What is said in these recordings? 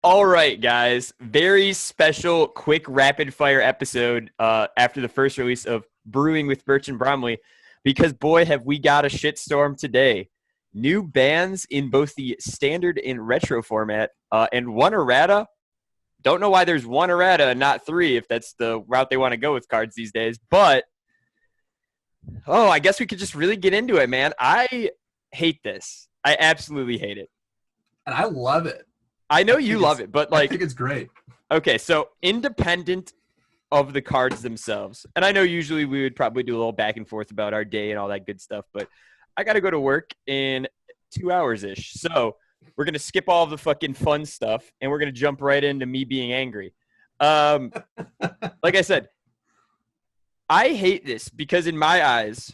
All right, guys. Very special, quick, rapid fire episode after the first release of Brewing with Birch and Bromley, because boy, have we got a shitstorm today. New bans in both the standard and retro format, and one errata. Don't know why there's one errata and not three, if that's the route they want to go with cards these days. But I guess we could just really get into it, man. I hate this. I absolutely hate it. And I love it. I know you love it, but I think it's great. Okay, so independent of the cards themselves, and I know usually we would probably do a little back and forth about our day and all that good stuff, but I got to go to work in 2 hours-ish. So we're going to skip all of the fucking fun stuff, and we're going to jump right into me being angry. Like I said, I hate this because in my eyes,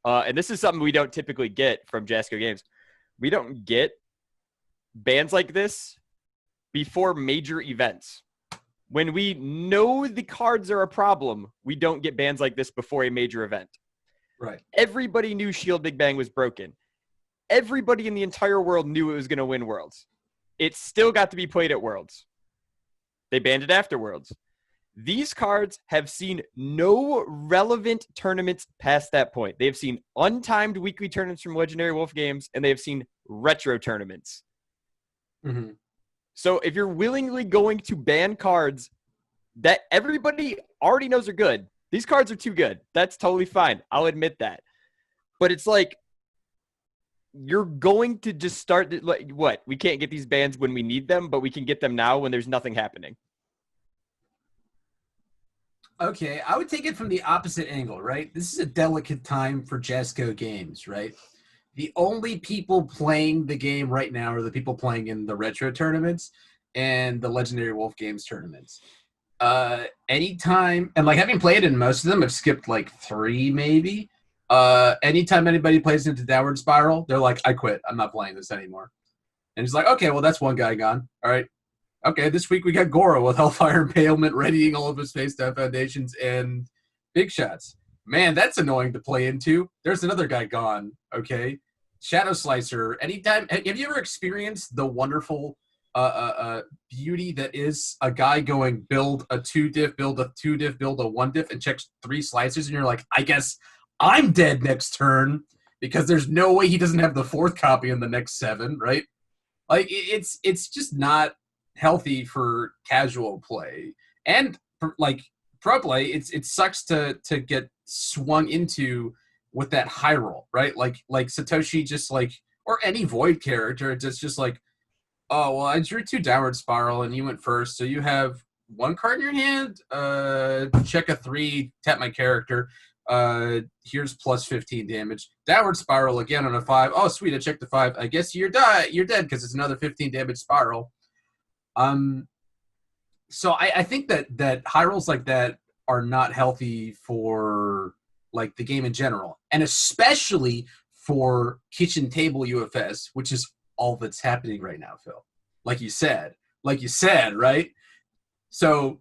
and this is something we don't typically get from Jasco Games, we don't get bans like this before major events. When we know the cards are a problem, we don't get bans like this before a major event. Right. Everybody knew Shield Big Bang was broken. Everybody in the entire world knew it was going to win Worlds. It still got to be played at Worlds. They banned it after Worlds. These cards have seen no relevant tournaments past that point. They have seen untimed weekly tournaments from Legendary Wolf Games, and they have seen retro tournaments. Mm-hmm. So if you're willingly going to ban cards that everybody already knows are good, these cards are too good. That's totally fine. I'll admit that. But it's like, you're going to just start, like, what? We can't get these bans when we need them, but we can get them now when there's nothing happening. Okay, I would take it from the opposite angle, right? This is a delicate time for Jasco Games, right? The only people playing the game right now are the people playing in the retro tournaments and the Legendary Wolf Games tournaments. Anytime, and like having played in most of them, I've skipped like 3 maybe. Anytime anybody plays into Downward Spiral, they're like, I quit. I'm not playing this anymore. And it's like, okay, well, that's one guy gone. All right. Okay, this week we got Goro with Hellfire Impalement, readying all of his face-down foundations and big shots. Man, that's annoying to play into. There's another guy gone, okay? Shadow Slicer. Anytime, have you ever experienced the wonderful beauty that is a guy going build a 2-diff, build a 2-diff, build a 1-diff, and checks 3 slicers, and you're like, I guess I'm dead next turn because there's no way he doesn't have the 4th copy in the next 7, right? Like, it's just not healthy for casual play. And for, like, pro play, it sucks to get swung into with that high roll, right? Like Satoshi just like, or any Void character, it's just like, oh, well, I drew 2 Downward Spiral and you went first, so you have 1 card in your hand, check a 3, tap my character, here's plus 15 damage. Downward Spiral again on a 5. Oh, sweet, I checked the 5. I guess you're dead because it's another 15 damage spiral. So I think that high rolls like that are not healthy for like the game in general, and especially for kitchen table UFS, which is all that's happening right now, Phil. Like you said, right? So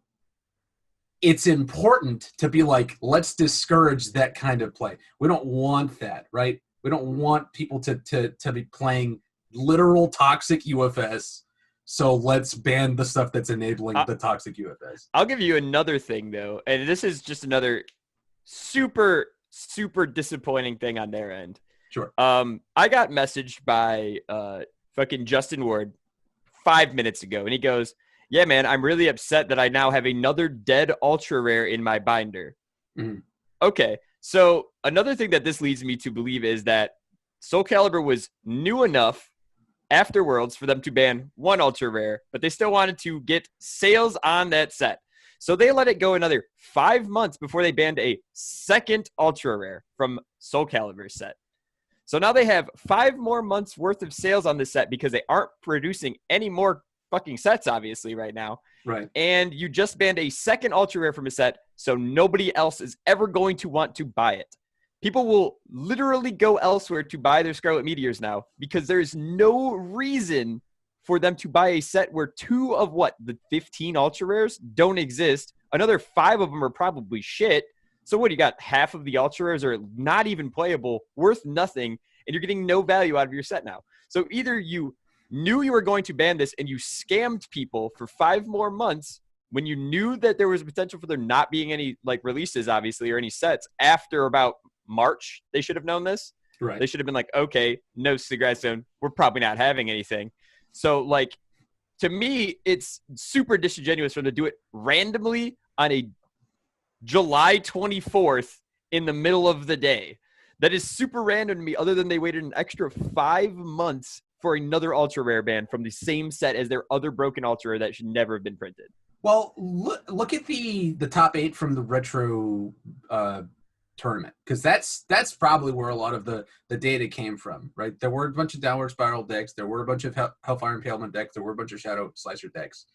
it's important to be like, let's discourage that kind of play. We don't want that, right? We don't want people to be playing literal toxic UFS. So let's ban the stuff that's enabling the toxic UFS. I'll give you another thing, though, and this is just another super, super disappointing thing on their end. Sure. I got messaged by fucking Justin Ward 5 minutes ago, and he goes, yeah, man, I'm really upset that I now have another dead ultra rare in my binder. Mm-hmm. Okay, so another thing that this leads me to believe is that Soul Calibur was new enough after Worlds for them to ban 1 ultra rare, but they still wanted to get sales on that set. So they let it go another 5 months before they banned a second ultra rare from Soul Calibur's set. So now they have 5 more months worth of sales on this set because they aren't producing any more fucking sets, obviously, right now. Right. And you just banned a second ultra rare from a set, so nobody else is ever going to want to buy it. People will literally go elsewhere to buy their Scarlet Meteors now because there's no reason for them to buy a set where 2 of the 15 ultra rares don't exist. Another 5 of them are probably shit. So what, you got half of the ultra rares are not even playable, worth nothing, and you're getting no value out of your set now. So either you knew you were going to ban this and you scammed people for 5 more months when you knew that there was a potential for there not being any like releases, obviously, or any sets after about March. They should have known this. Right. They should have been like, okay, no Cigar Zone. We're probably not having anything. So, like, to me, it's super disingenuous for them to do it randomly on a July 24th in the middle of the day. That is super random to me, other than they waited an extra 5 months for another ultra rare ban from the same set as their other broken ultra rare that should never have been printed. Well, look at the top 8 from the retro tournament, because that's probably where a lot of the data came from, right? There were a bunch of Downward Spiral decks, there were a bunch of Hellfire Impalement decks, there were a bunch of Shadow Slicer decks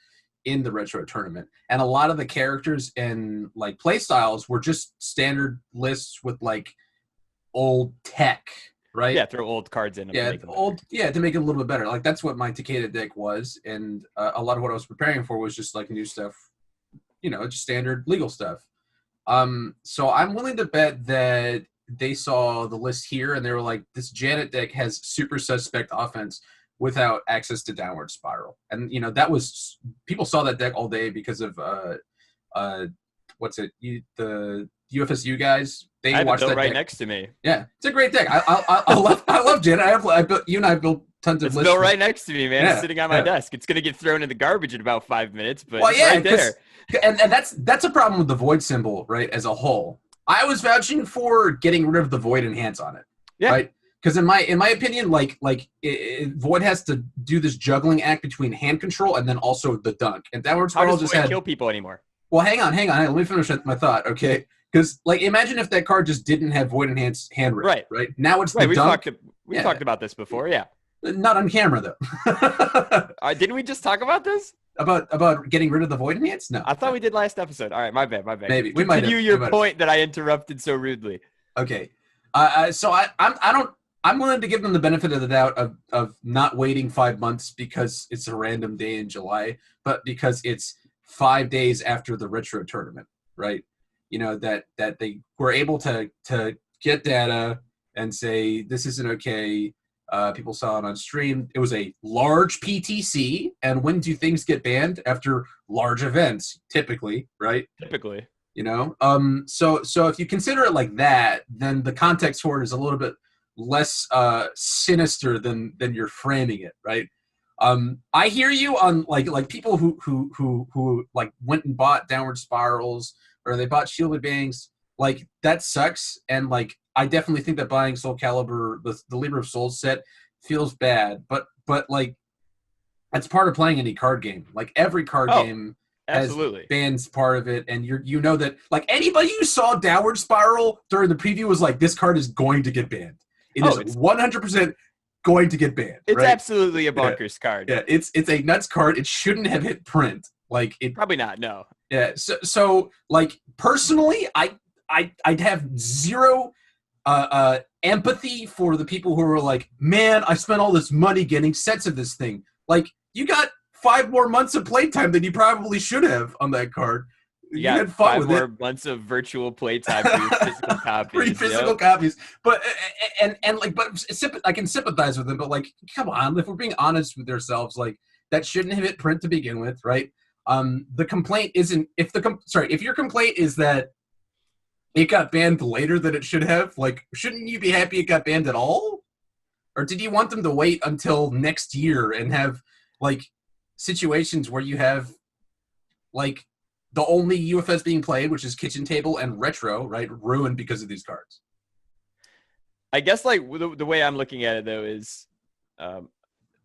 in the retro tournament, and a lot of the characters and like play styles were just standard lists with like old tech, right? Yeah, throw old cards in. Yeah, to make it a little bit better. Like that's what my Takeda deck was, and a lot of what I was preparing for was just like new stuff, just standard legal stuff. So I'm willing to bet that they saw the list here and they were like, this Janet deck has super suspect offense without access to Downward Spiral. And, that was, people saw that deck all day because of, the UFSU guys. They watched that right deck next to me. Yeah, it's a great deck. I love Janet. you and I built tons of it's lists. built right next to me, man. Yeah, it's sitting on my desk. It's going to get thrown in the garbage in about 5 minutes, but well, it's right there. And that's a problem with the Void symbol, right, as a whole. I was vouching for getting rid of the Void enhance on it, right? Because in my opinion, Void has to do this juggling act between hand control and then also the dunk. And Downward Spiral just had kill people anymore. Well, hang on. Let me finish my thought, okay? Because imagine if that card just didn't have Void enhance hand rip, right? Now it's the dunk. We talked about this before, yeah. Not on camera though. Didn't we just talk about this? About getting rid of the Void enhance? No, I thought we did last episode. All right, my bad. Maybe we might continue your point that I interrupted so rudely. Okay, so I'm willing to give them the benefit of the doubt of not waiting 5 months because it's a random day in July, but because it's 5 days after the retro tournament, right? That they were able to get data and say this isn't okay. People saw it on stream. It was a large PTC, and when do things get banned? After large events, typically, right? Typically. So if you consider it like that, then the context for it is a little bit less sinister than you're framing it, right? I hear you on like people who like went and bought Downward Spirals or they bought Shielded Bangs. Like that sucks, and like I definitely think that buying Soul Calibur, the Libra of Souls set, feels bad. But like that's part of playing any card game. Like every card game absolutely has bans part of it, and you know that like anybody who saw Downward Spiral during the preview was like, this card is going to get banned. It is 100% going to get banned. It's right? absolutely a bonkers card. Yeah, it's a nuts card. It shouldn't have hit print. Like it probably not. No. Yeah. So like personally, I'd have zero empathy for the people who are like, man, I spent all this money getting sets of this thing. Like you got 5 more months of playtime than you probably should have on that card. You had 5 more months of virtual playtime for your physical copies. Copies. But I can sympathize with them. But like, come on, if we're being honest with ourselves, like that shouldn't have hit print to begin with, right? The complaint isn't if your complaint is that it got banned later than it should have, like, shouldn't you be happy it got banned at all? Or did you want them to wait until next year and have like situations where you have like the only UFS being played, which is Kitchen Table and Retro, right, ruined because of these cards? I guess like the way I'm looking at it though is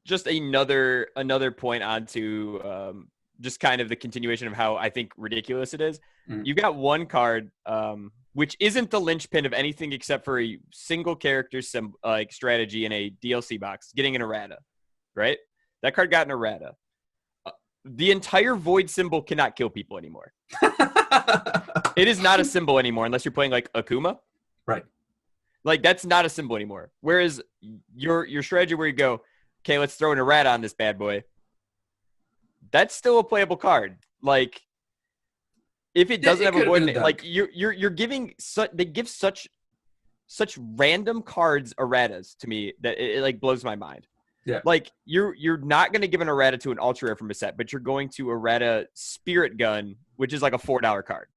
just another point onto just kind of the continuation of how I think ridiculous it is. You got one card, which isn't the linchpin of anything except for a single character like strategy in a DLC box, getting an errata, right? That card got an errata. The entire Void symbol cannot kill people anymore. It is not a symbol anymore unless you're playing like Akuma. Right. Like that's not a symbol anymore. Whereas your strategy where you go, okay, let's throw an errata on this bad boy. That's still a playable card. Like if it doesn't have a void, like you're giving they give such random cards erratas to me that it like blows my mind. Yeah. Like you're not going to give an errata to an ultra rare from a set, but you're going to errata Spirit Gun, which is like a $4 card.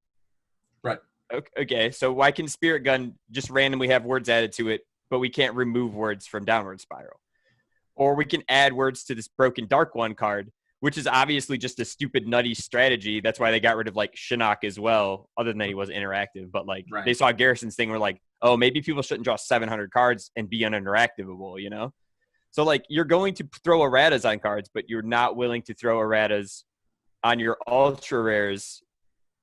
Right. Okay, so why can Spirit Gun just randomly have words added to it, but we can't remove words from Downward Spiral? Or we can add words to this Broken Dark One card, which is obviously just a stupid, nutty strategy. That's why they got rid of, like, Shinnok as well, other than that he wasn't interactive. But, like, They saw Garrison's thing where, like, oh, maybe people shouldn't draw 700 cards and be uninteractivable, you know? So, like, you're going to throw erratas on cards, but you're not willing to throw erratas on your ultra rares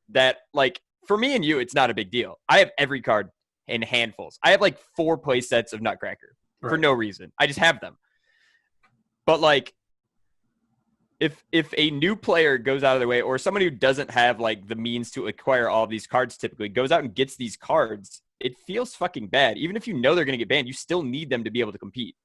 that, like, for me and you, it's not a big deal. I have every card in handfuls. I have, like, 4 play sets of Nutcracker for no reason. I just have them. But, like, if a new player goes out of their way, or someone who doesn't have, like, the means to acquire all of these cards typically goes out and gets these cards, it feels fucking bad. Even if you know they're going to get banned, you still need them to be able to compete.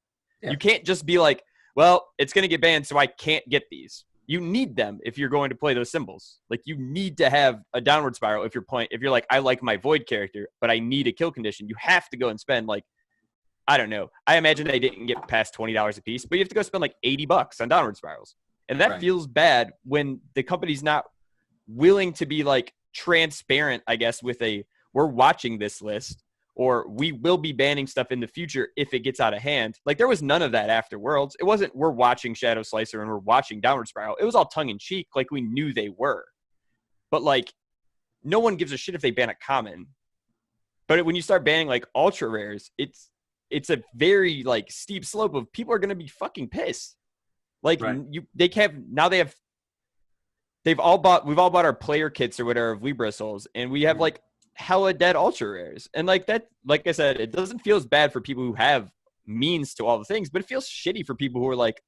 Yeah. You can't just be like, well, it's going to get banned, so I can't get these. You need them if you're going to play those symbols. Like, you need to have a Downward Spiral if you're like, I like my Void character, but I need a kill condition. You have to go and spend, like, I don't know. I imagine they didn't get past $20 a piece, but you have to go spend like $80 on Downward Spirals. And that feels bad when the company's not willing to be, like, transparent, I guess, with we're watching this list, or we will be banning stuff in the future if it gets out of hand. Like, there was none of that after Worlds. It wasn't we're watching Shadow Slicer and we're watching Downward Spiral. It was all tongue-in-cheek, like we knew they were. But, like, no one gives a shit if they ban a common. But when you start banning, like, ultra rares, it's a very, like, steep slope of people are going to be fucking pissed. Like, we've all bought our player kits or whatever of Libra Souls, and we have, like, hella dead ultra rares. And, like, that, like I said, it doesn't feel as bad for people who have means to all the things, but it feels shitty for people who are like,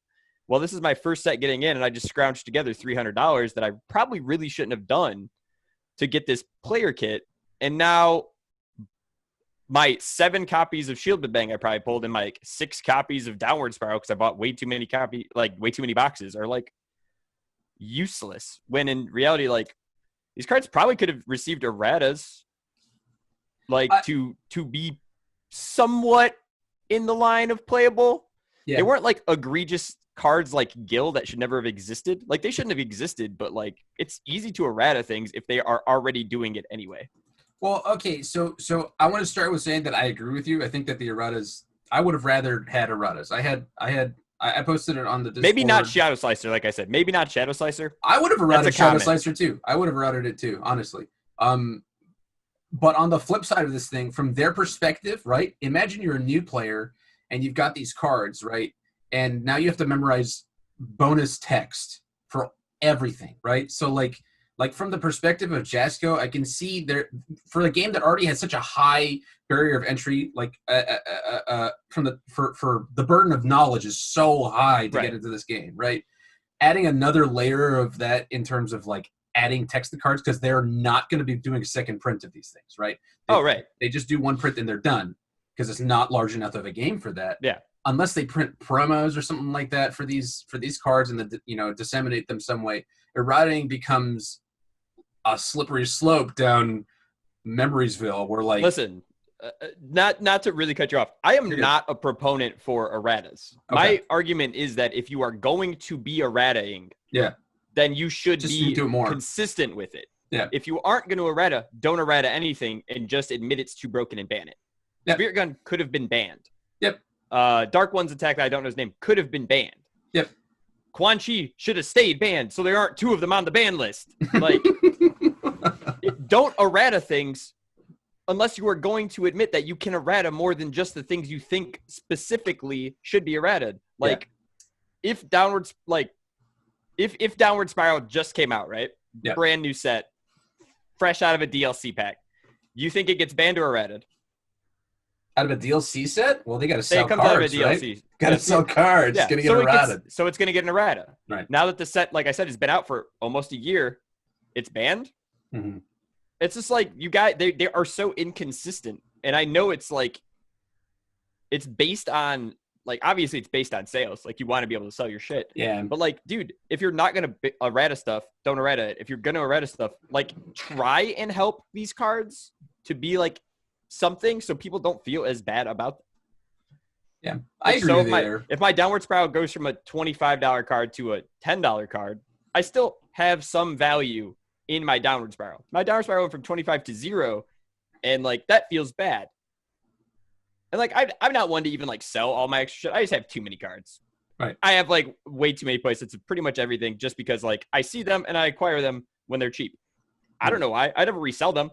well, this is my first set getting in, and I just scrounged together $300 that I probably really shouldn't have done to get this player kit. And now my 7 copies of Shield Bang I probably pulled, and my, like, 6 copies of Downward Spiral, because I bought way too many boxes, are, like, useless. When in reality, like, these cards probably could have received erratas, like, to be somewhat in the line of playable. Yeah. They weren't, like, egregious cards like Gil that should never have existed. Like, they shouldn't have existed, but, like, it's easy to errata things if they are already doing it anyway. Well, okay, so I want to start with saying that I agree with you. I think that the erratas, I would have rather had erratas. I posted it on the Discord. Maybe not Shadow Slicer, like I said. Maybe not Shadow Slicer. I would have errated Shadow Slicer too. I would have errated it too, honestly. But on the flip side of this thing, from their perspective, right? Imagine you're a new player and you've got these cards, right? And now you have to memorize bonus text for everything, right? So, like from the perspective of Jasco, I can see there, for a game that already has such a high barrier of entry, like for the burden of knowledge is so high to get into this game, right? Adding another layer of that in terms of, like, adding text to cards, because they're not going to be doing a second print of these things, right? They just do one print and they're done, because it's not large enough of a game for that. Yeah. Unless they print promos or something like that for these cards and disseminate them some way, errating becomes a slippery slope down Memoriesville, where, like, listen, not to really cut you off, I am not a proponent for erratas. Okay. My argument is that if you are going to be errataing, then you should just be consistent with it. Yeah. If you aren't going to errata, don't errata anything and just admit it's too broken and ban it. Yep. Spirit Gun could have been banned. Yep. Dark One's attack that I don't know his name could have been banned. Yep. Quan Chi should have stayed banned, so there aren't 2 of them on the ban list. Like, don't errata things unless you are going to admit that you can errata more than just the things you think specifically should be errated. Like, if Downward Spiral just came out, right? Yep. Brand new set, fresh out of a DLC pack. You think it gets banned or errated? Out of a DLC set? Well, they got to sell cards, out of a DLC. Right? Got to sell cards. Yeah. It's going to get errated. So it's going to get an errata. Right. Now that the set, like I said, has been out for almost a year, it's banned. Mm-hmm. It's just like, you guys, they are so inconsistent. And I know it's like, it's based on, like, obviously it's based on sales. Like, you want to be able to sell your shit. Yeah. But, like, dude, if you're not going to errata stuff, don't errata it. If you're going to errata stuff, like, try and help these cards to be, like, something so people don't feel as bad about them. Yeah, I Like, agree so with you there. if my downward spiral goes from a $25 card to a $10 card, I still have some value in my downward spiral. My downward spiral went from 25 to 0, and like that feels bad. And like I'm not one to even like sell all my extra shit. I just have too many cards. Right. I have like way too many playsets of pretty much everything just because like I see them and I acquire them when they're cheap. I don't know why. I never resell them.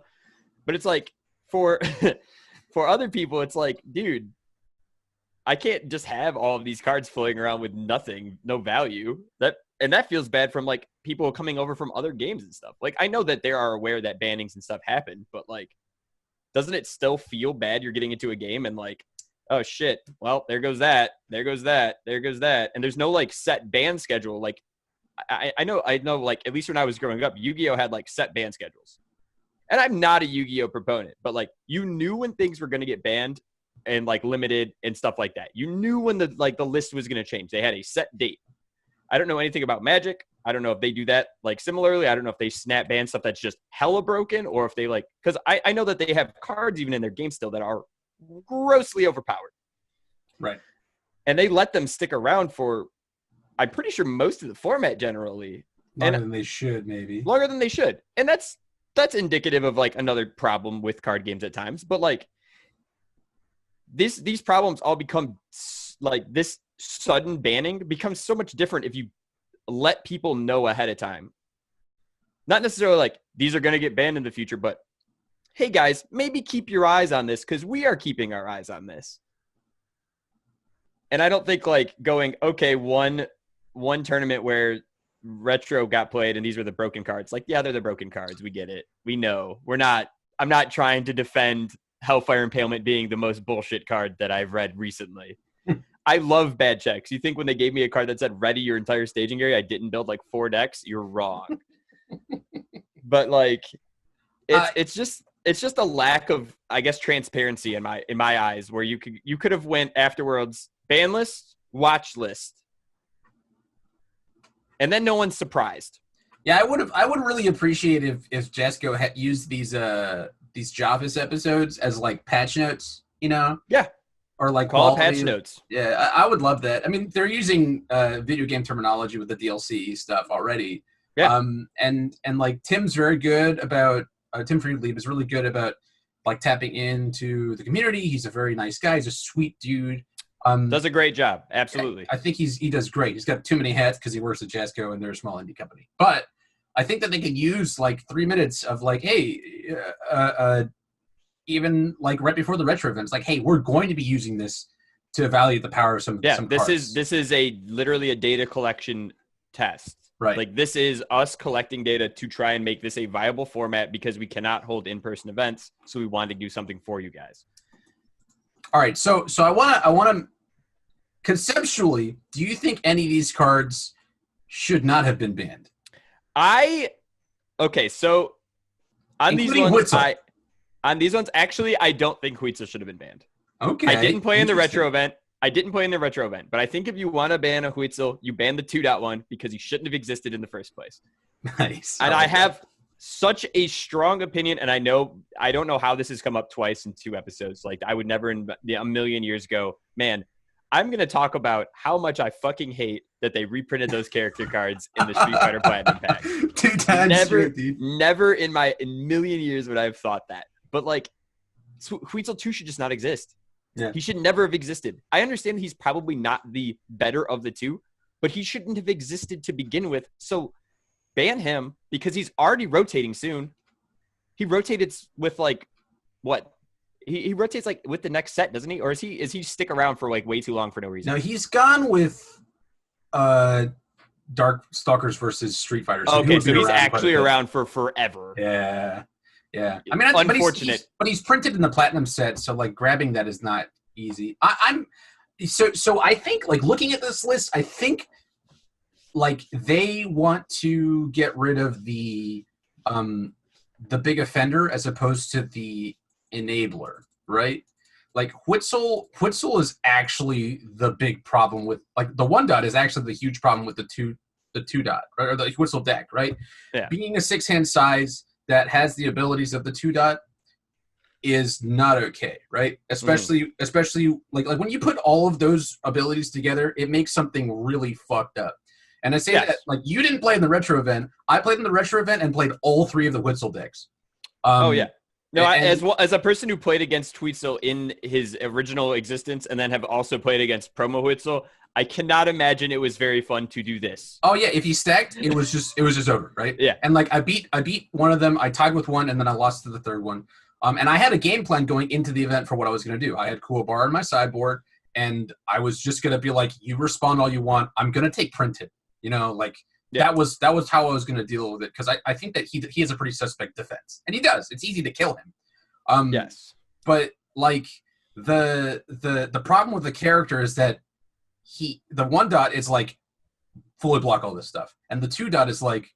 But it's like for for other people, it's like, dude, I can't just have all of these cards floating around with nothing, no value. That feels bad from like people coming over from other games and stuff. Like I know that they are aware that bannings and stuff happen, but like doesn't it still feel bad you're getting into a game and like, oh shit, well, there goes that, there goes that, there goes that. And there's no like set ban schedule. Like I know like at least when I was growing up, Yu-Gi-Oh had like set ban schedules. And I'm not a Yu-Gi-Oh proponent, but like you knew when things were going to get banned and like limited and stuff like that. You knew when the list was going to change. They had a set date. I don't know anything about Magic. I don't know if they do that like similarly. I don't know if they snap ban stuff that's just hella broken or if they like, because I know that they have cards even in their game still that are grossly overpowered. Right. And they let them stick around for, I'm pretty sure most of the format generally. Longer than they should, maybe. Longer than they should. And that's indicative of like another problem with card games at times. But like these problems all become like this sudden banning becomes so much different if you let people know ahead of time. Not necessarily like these are going to get banned in the future, but hey guys, maybe keep your eyes on this because we are keeping our eyes on this. And I don't think like going, okay, one tournament where retro got played and these were the broken cards. Like, yeah, they're the broken cards. We get it. We know. I'm not trying to defend Hellfire Impalement being the most bullshit card that I've read recently. I love bad checks. You think when they gave me a card that said ready your entire staging area, I didn't build like 4 decks? You're wrong. But like it's just a lack of, I guess, transparency in my eyes where you could have went afterwards ban list, watch list. And then no one's surprised. Yeah, I would really appreciate if Jasco had used these Javis episodes as like patch notes, you know? Yeah. Or like call patch notes. Yeah, I would love that. I mean, they're using video game terminology with the DLC stuff already. Yeah. And like Tim's very good about Tim Friedlieb is really good about like tapping into the community. He's a very nice guy. He's a sweet dude. Does a great job. Absolutely. I think he does great. He's got too many hats because he works at Jasco and they're a small indie company. But I think that they could use like 3 minutes of like, hey, even like right before the retro events, like, hey, we're going to be using this to evaluate the power of some cards. This is literally a data collection test. Right. Like this is us collecting data to try and make this a viable format because we cannot hold in-person events. So we wanted to do something for you guys. All right. So I want to conceptually, do you think any of these cards should not have been banned? So on Including these ones, actually, I don't think Huitzel should have been banned. Okay. I didn't play in the retro event. But I think if you want to ban a Huitzel, you ban the 2.1 because he shouldn't have existed in the first place. Nice. And I have such a strong opinion, and I don't know how this has come up twice in 2 episodes. Like, I would never in a million years go, man, I'm going to talk about how much I fucking hate that they reprinted those character cards in the Street Fighter Platinum pack. 2 times straight, dude. Never in my million years would I have thought that. But, like, Huitzel 2 should just not exist. Yeah. He should never have existed. I understand he's probably not the better of the 2, but he shouldn't have existed to begin with. So ban him because he's already rotating soon. He rotated with like what? He rotates like with the next set, doesn't he? Or is he stick around for like way too long for no reason? No, he's gone with Dark Stalkers versus Street Fighter. So okay, so he's actually around for forever. Yeah. Yeah, I mean, unfortunate, but he's printed in the platinum set, so like grabbing that is not easy. So I think like looking at this list, I think like they want to get rid of the big offender as opposed to the enabler, right? Like Huitzel is actually the big problem with like the 1 dot is actually the huge problem with the 2 dot or the Huitzel deck, right? Yeah, being a 6-hand size that has the abilities of the 2 dot, is not okay, right? Especially like when you put all of those abilities together, it makes something really fucked up. And I say that Yes. like you didn't play in the retro event. I played in the retro event and played all 3 of the Witzel decks. Oh yeah. No, And as a person who played against Tweetzel in his original existence, and then have also played against Promo Witzel, I cannot imagine it was very fun to do this. oh yeah, if he stacked, it was just over, right? Yeah. And like I beat one of them, I tied with one, and then I lost to the third one. And I had a game plan going into the event for what I was going to do. I had Cool Bar on my sideboard, and I was just going to be like, you respond all you want. I'm going to take printed. You know, like Yeah. that was how I was going to deal with it, because I think that he has a pretty suspect defense, and he does. It's easy to kill him. Yes. But like the problem with the character is that the 1 dot is like fully block all this stuff, and the 2 dot is like,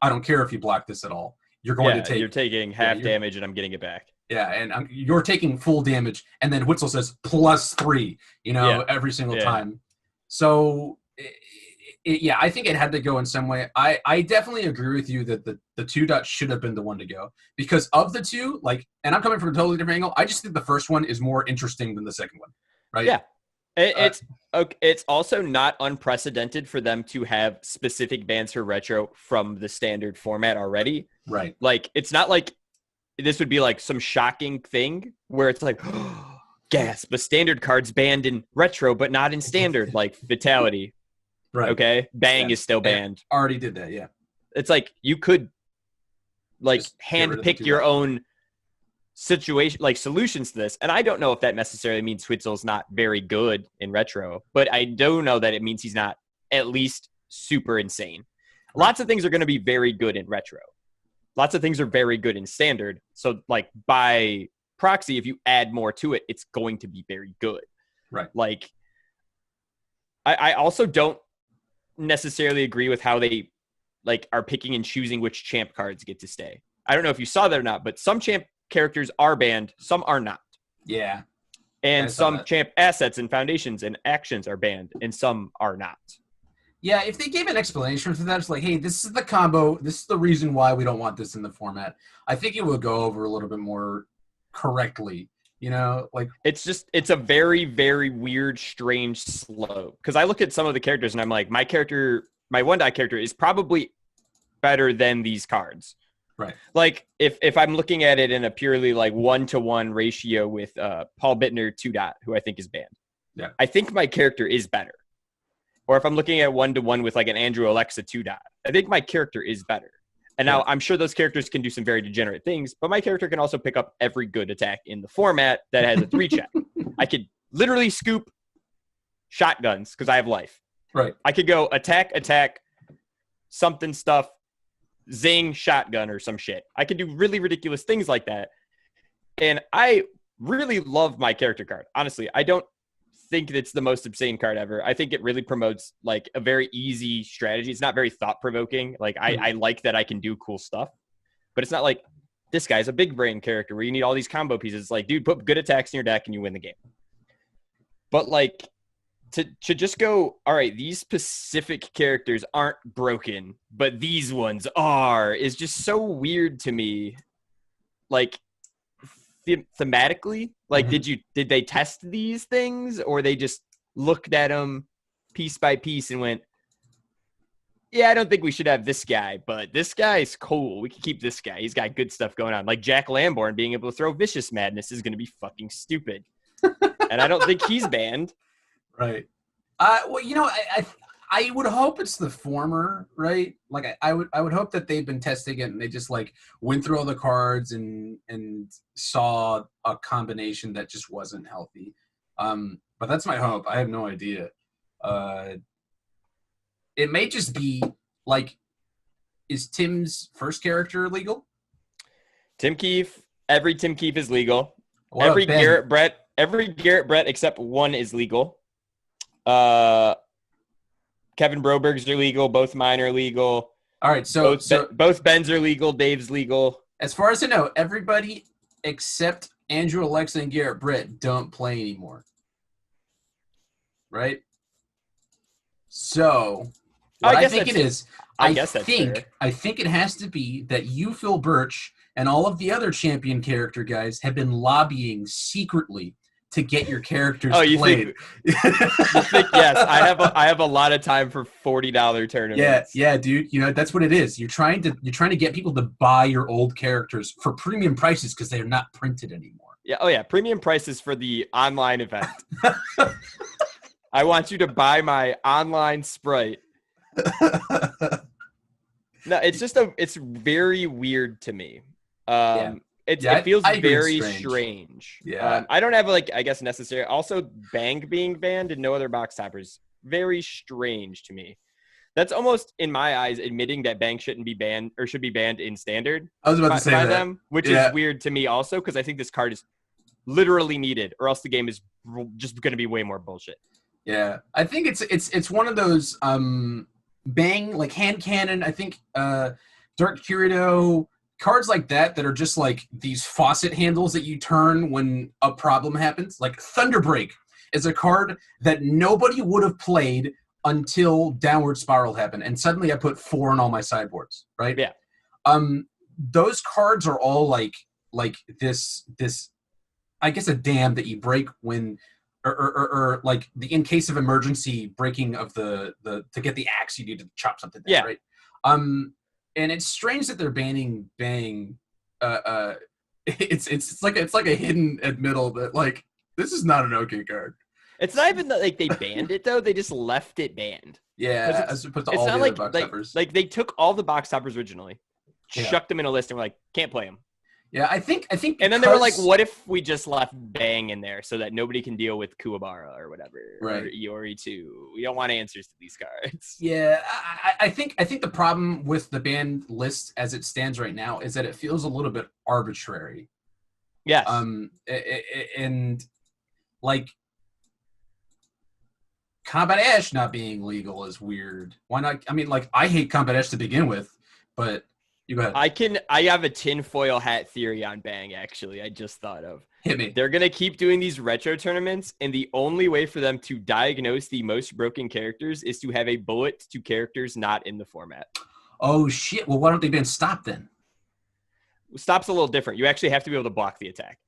I don't care if you block this at all. You're going to take. You're taking half damage, and I'm getting it back. Yeah, and you're taking full damage, and then Witzel says +3, every single time. So, yeah, I think it had to go in some way. I definitely agree with you that the 2 dot should have been the one to go, because of the 2, like, and I'm coming from a totally different angle. I just think the first one is more interesting than the second one, right? Yeah. It's also not unprecedented for them to have specific bans for retro from the standard format already. Right. Like, it's not like this would be like some shocking thing where it's like, oh, gasp, the standard card's banned in retro, but not in standard, like Vitality. Right. Okay. Bang is still banned. I already did that. Yeah. It's like you could like Just hand pick your own situation, like solutions to this. And I don't know if that necessarily means Twitzel's not very good in retro, but I do know that it means he's not at least super insane. Lots of things are going to be very good in retro. Lots of things are very good in standard. So like by proxy, if you add more to it, it's going to be very good. Right. Like I also don't necessarily agree with how they like are picking and choosing which champ cards get to stay. I don't know if you saw that or not, but some champ characters are banned, some are not. Yeah. And some champ assets and foundations and actions are banned, and some are not. Yeah, if they gave an explanation for that, it's like, hey, this is the combo, this is the reason why we don't want this in the format, I think it would go over a little bit more correctly. Like it's a very, very weird, strange slope. Because I look at some of the characters and I'm like, my 1-dot character is probably better than these cards. Right. Like if I'm looking at it in a purely like 1-to-1 ratio with Paul Bittner 2-dot, who I think is banned. Yeah. I think my character is better. Or if I'm looking at 1-to-1 with like an Andrew Alexa 2-dot, I think my character is better. And now I'm sure those characters can do some very degenerate things, but my character can also pick up every good attack in the format that has a 3 check. I could literally scoop shotguns because I have life. Right. I could go attack, something stuff, zing, shotgun or some shit. I could do really ridiculous things like that. And I really love my character card. Honestly, I don't think it's the most insane card ever. I think it really promotes like a very easy strategy. It's not very thought provoking. Like I like that I can do cool stuff, but it's not like this guy's a big brain character where you need all these combo pieces. It's like, dude, put good attacks in your deck and you win the game. But like to just go, all right, these specific characters aren't broken, but these ones are, is just so weird to me. Like thematically, like did they test these things, or they just looked at them piece by piece and went, yeah, I don't think we should have this guy, but this guy's cool, we can keep this guy, he's got good stuff going on. Like Jack Lamborn being able to throw Vicious Madness is going to be fucking stupid. And I don't think he's banned. Right. Well, I would hope it's the former, right? Like I would hope that they've been testing it and they just like went through all the cards and saw a combination that just wasn't healthy. But that's my hope. I have no idea. It may just be like, is Tim's first character legal? Tim Keefe, every Tim Keefe is legal. What Every Garrett Brett except one is legal. Kevin Broberg's are legal. Both mine are legal. All right, so both Ben's are legal. Dave's legal. As far as I know, everybody except Andrew Alexa and Garrett Brett don't play anymore. Right? So what I think it is, I think it has to be that you, Phil Birch, And all of the other champion character guys have been lobbying secretly to get your characters played. You think yes, I have a lot of time for $40 tournaments. Yeah, dude. You know, that's what it is. You're trying to get people to buy your old characters for premium prices because they are not printed anymore. Yeah, oh yeah, premium prices for the online event. I want you to buy my online Sprite. No, it's very weird to me. It feels very strange. Yeah. I don't have I guess necessary. Also, Bang being banned and no other box toppers, very strange to me. That's almost, in my eyes, admitting that Bang shouldn't be banned or should be banned in standard. I was about to say that. Them, which is weird to me also because I think this card is literally needed, or else the game is just going to be way more bullshit. Yeah, I think it's one of those Bang, like hand cannon. I think Dark Kirito, cards like that are just like these faucet handles that you turn when a problem happens. Like Thunderbreak is a card that nobody would have played until Downward Spiral happened, and suddenly I put 4 on all my sideboards. Right? Yeah. Those cards are all like this. I guess a dam that you break when. Or like the in case of emergency breaking of the to get the axe you need to chop something down, right? And it's strange that they're banning Bang. It's like a hidden admittal that like this is not an okay card. It's not even that like they banned it though; they just left it banned. Yeah, as opposed to all the other box toppers. Like they took all the box toppers originally, chucked them in a list, and were like, can't play them. Yeah, I think. And then they were like, "What if we just left Bang in there so that nobody can deal with Kuwabara or whatever, right? Or Iori 2? We don't want answers to these cards." Yeah, I think the problem with the banned list as it stands right now is that it feels a little bit arbitrary. Yes. And like Combat Ash not being legal is weird. Why not? I mean, like I hate Combat Ash to begin with, but. You go ahead. I have a tinfoil hat theory on Bang, actually. I just thought of. Hit me. They're going to keep doing these retro tournaments, and the only way for them to diagnose the most broken characters is to have a bullet to characters not in the format. Oh, shit. Well, why don't they ban Stop then? Stop's a little different. You actually have to be able to block the attack.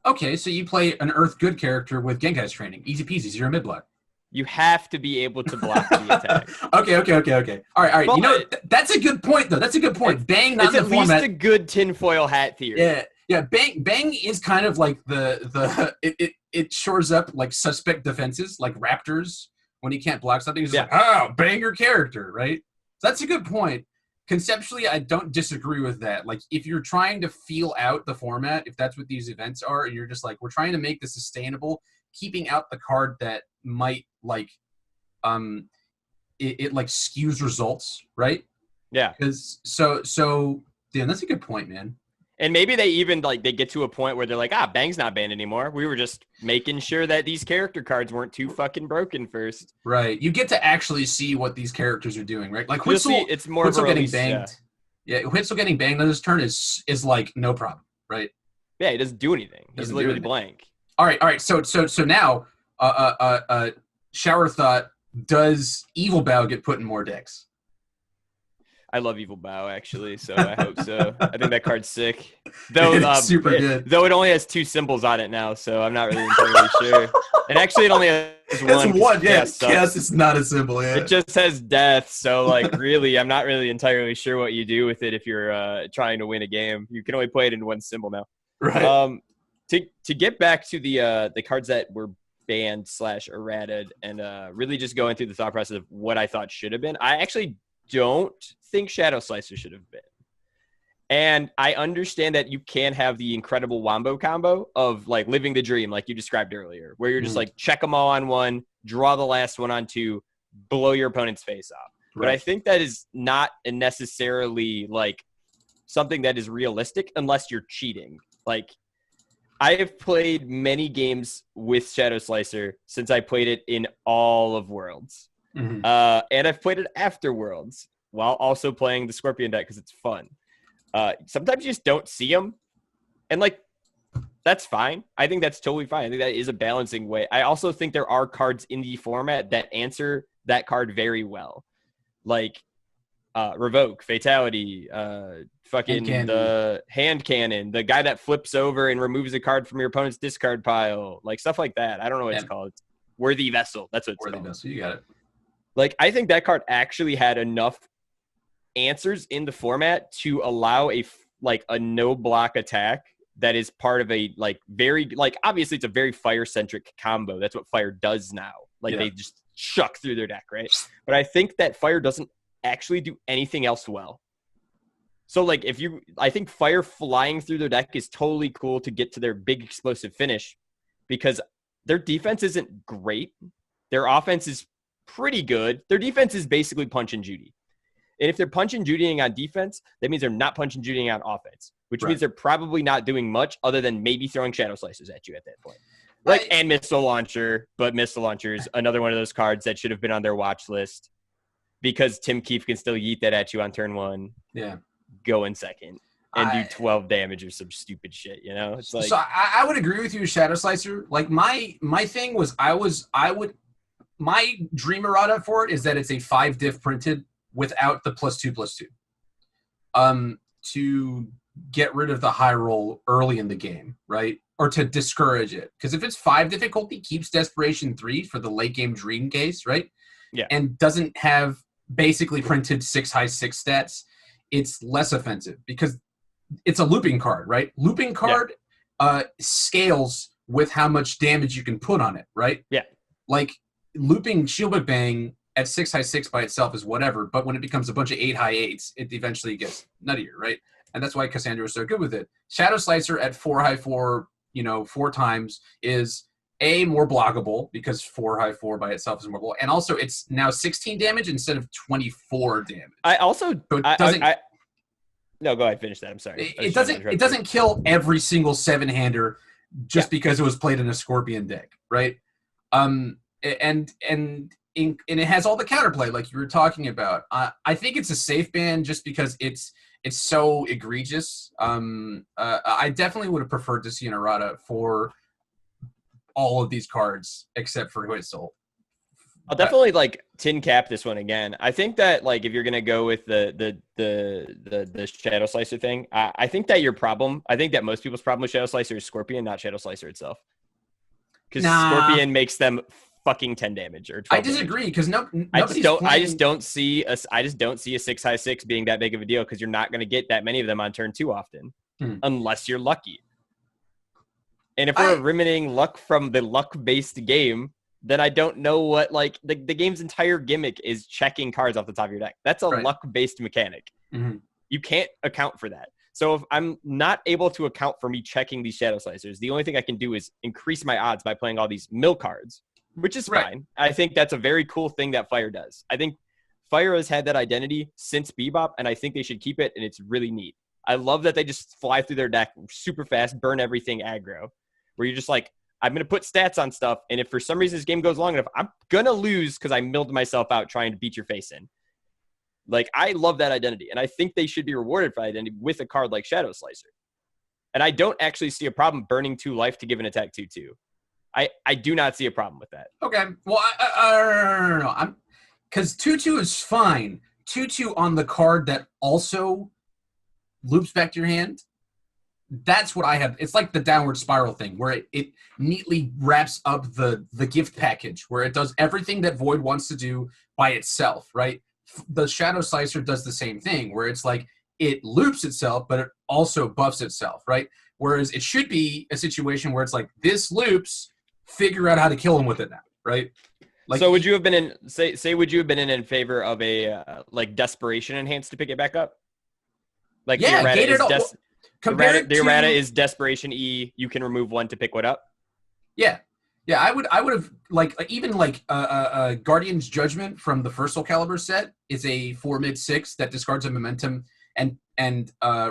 Okay, so you play an Earth Good character with Genkai's training. Easy peasy, 0 mid block. You have to be able to block the attack. Okay. All right. But, you know, that's a good point, though. That's a good point. Bang, not it's in the format. It's at least a good tinfoil hat theory. Yeah. Bang is kind of like it shores up like suspect defenses, like Raptors when he can't block something. He's like, oh, bang your character, right? So that's a good point. Conceptually, I don't disagree with that. Like, if you're trying to feel out the format, if that's what these events are, and you're just like, we're trying to make this sustainable, keeping out the card that might like it like skews results, right? Yeah. Because damn, that's a good point, man. And maybe they even like they get to a point where they're like, Bang's not banned anymore. We were just making sure that these character cards weren't too fucking broken first. Right. You get to actually see what these characters are doing, right? Like Whitzel, it's more Whitzel getting release, banged. Yeah, Whitzel getting banged on this turn is like no problem, right? Yeah, he doesn't do anything. He's literally blank. All right. So now Shower Thought, does Evil Bow get put in more decks? I love Evil Bow, actually, so I hope so. I think that card's sick. Though it's super good. Though it only has 2 symbols on it now, so I'm not really entirely sure. And actually, it only has one. It's one, yeah. Chaos is not a symbol, yeah. It just has death, so, like, really, I'm not really entirely sure what you do with it if you're trying to win a game. You can only play it in 1 symbol now. Right. To get back to the cards that were banned / errated and really just going through the thought process of what I thought should have been, I actually don't think Shadow Slicer should have been. And I understand that you can have the incredible wombo combo of like living the dream, like you described earlier, where you're just like check them all on 1, draw the last one on 2, blow your opponent's face off. Right. But I think that is not necessarily like something that is realistic unless you're cheating. Like I have played many games with Shadow Slicer since I played it in all of Worlds. Mm-hmm. And I've played it after Worlds while also playing the Scorpion deck because it's fun. Sometimes you just don't see them. And, like, that's fine. I think that's totally fine. I think that is a balancing way. I also think there are cards in the format that answer that card very well. Like, Revoke, Fatality, fucking the hand cannon, the guy that flips over and removes a card from your opponent's discard pile, like stuff like that. I don't know what it's called. Worthy Vessel. That's what it's Worthy called. Vessel. You got it. Like, I think that card actually had enough answers in the format to allow a no block attack that is part of a very obviously it's a very fire centric combo. That's what fire does now. They just chuck through their deck, right? But I think that fire doesn't actually do anything else well. So I think fire flying through their deck is totally cool to get to their big explosive finish, because their defense isn't great. Their offense is pretty good. Their defense is basically Punch and Judy. And if they're Punch and Judying on defense, that means they're not Punch and Judying on offense, which means they're probably not doing much other than maybe throwing Shadow Slicers at you at that point. And Missile Launcher, but Missile Launcher is another one of those cards that should have been on their watch list, because Tim Keefe can still yeet that at you on turn 1. Yeah. Go in second and do 12 damage or some stupid shit, It's so I would agree with you, Shadow Slicer. My thing was my dream errata for it is that it's a 5 diff printed without the +2/+2, to get rid of the high roll early in the game, right? Or to discourage it. Because if it's 5 difficulty, keeps Desperation 3 for the late game dream case, right? Yeah. And doesn't have basically printed 6 high 6 stats, it's less offensive because it's a looping card, right? Looping card scales with how much damage you can put on it, right? Yeah. Looping Shield Bang at 6 high 6 by itself is whatever, but when it becomes a bunch of 8 high 8s, it eventually gets nuttier, right? And that's why Cassandra is so good with it. Shadow Slicer at 4 high 4, 4 times is more blockable, because 4 high 4 by itself is more blockable, and also it's now 16 damage instead of 24 damage. No, go ahead, finish that. I'm sorry. It doesn't kill every single 7-hander just because it was played in a Scorpion deck, right? And it has all the counterplay like you were talking about. I think it's a safe ban just because it's so egregious. I definitely would have preferred to see an errata for all of these cards except for Whistle. I'll definitely tin cap this one again. I think that if you're gonna go with the Shadow Slicer thing, I think that I think that most people's problem with Shadow Slicer is Scorpion, not Shadow Slicer itself. Because Scorpion makes them fucking 10 damage or 12. I disagree because I just don't see a 6 high 6 being that big of a deal, because you're not going to get that many of them on turn 2 often unless you're lucky. And if we're eliminating luck from the luck-based game, then I don't know what the game's entire gimmick is checking cards off the top of your deck. That's a luck-based mechanic. Mm-hmm. You can't account for that. So if I'm not able to account for me checking these Shadow Slicers, the only thing I can do is increase my odds by playing all these mill cards, which is fine. I think that's a very cool thing that Fire does. I think Fire has had that identity since Bebop, and I think they should keep it, and it's really neat. I love that they just fly through their deck super fast, burn everything aggro, where you're just I'm going to put stats on stuff, and if for some reason this game goes long enough, I'm going to lose because I milled myself out trying to beat your face in. I love that identity, and I think they should be rewarded for that identity with a card like Shadow Slicer. And I don't actually see a problem burning 2 life to give an attack 2/2. I do not see a problem with that. Okay. Well, no. Because 2/2 is fine. 2/2 on the card that also loops back to your hand. That's what I have. It's like the downward spiral thing where it neatly wraps up the gift package, where it does everything that Void wants to do by itself, right? The Shadow Slicer does the same thing, where it's it loops itself, but it also buffs itself, right? Whereas it should be a situation where it's this loops, figure out how to kill him with it now, right? So would you have been would you have been in favor of a Desperation Enhanced to pick it back up? The errata is Desperation E. You can remove 1 to pick what up. Yeah. I would have even Guardian's Judgment from the first Soul Calibur set is a 4 mid 6 that discards a momentum and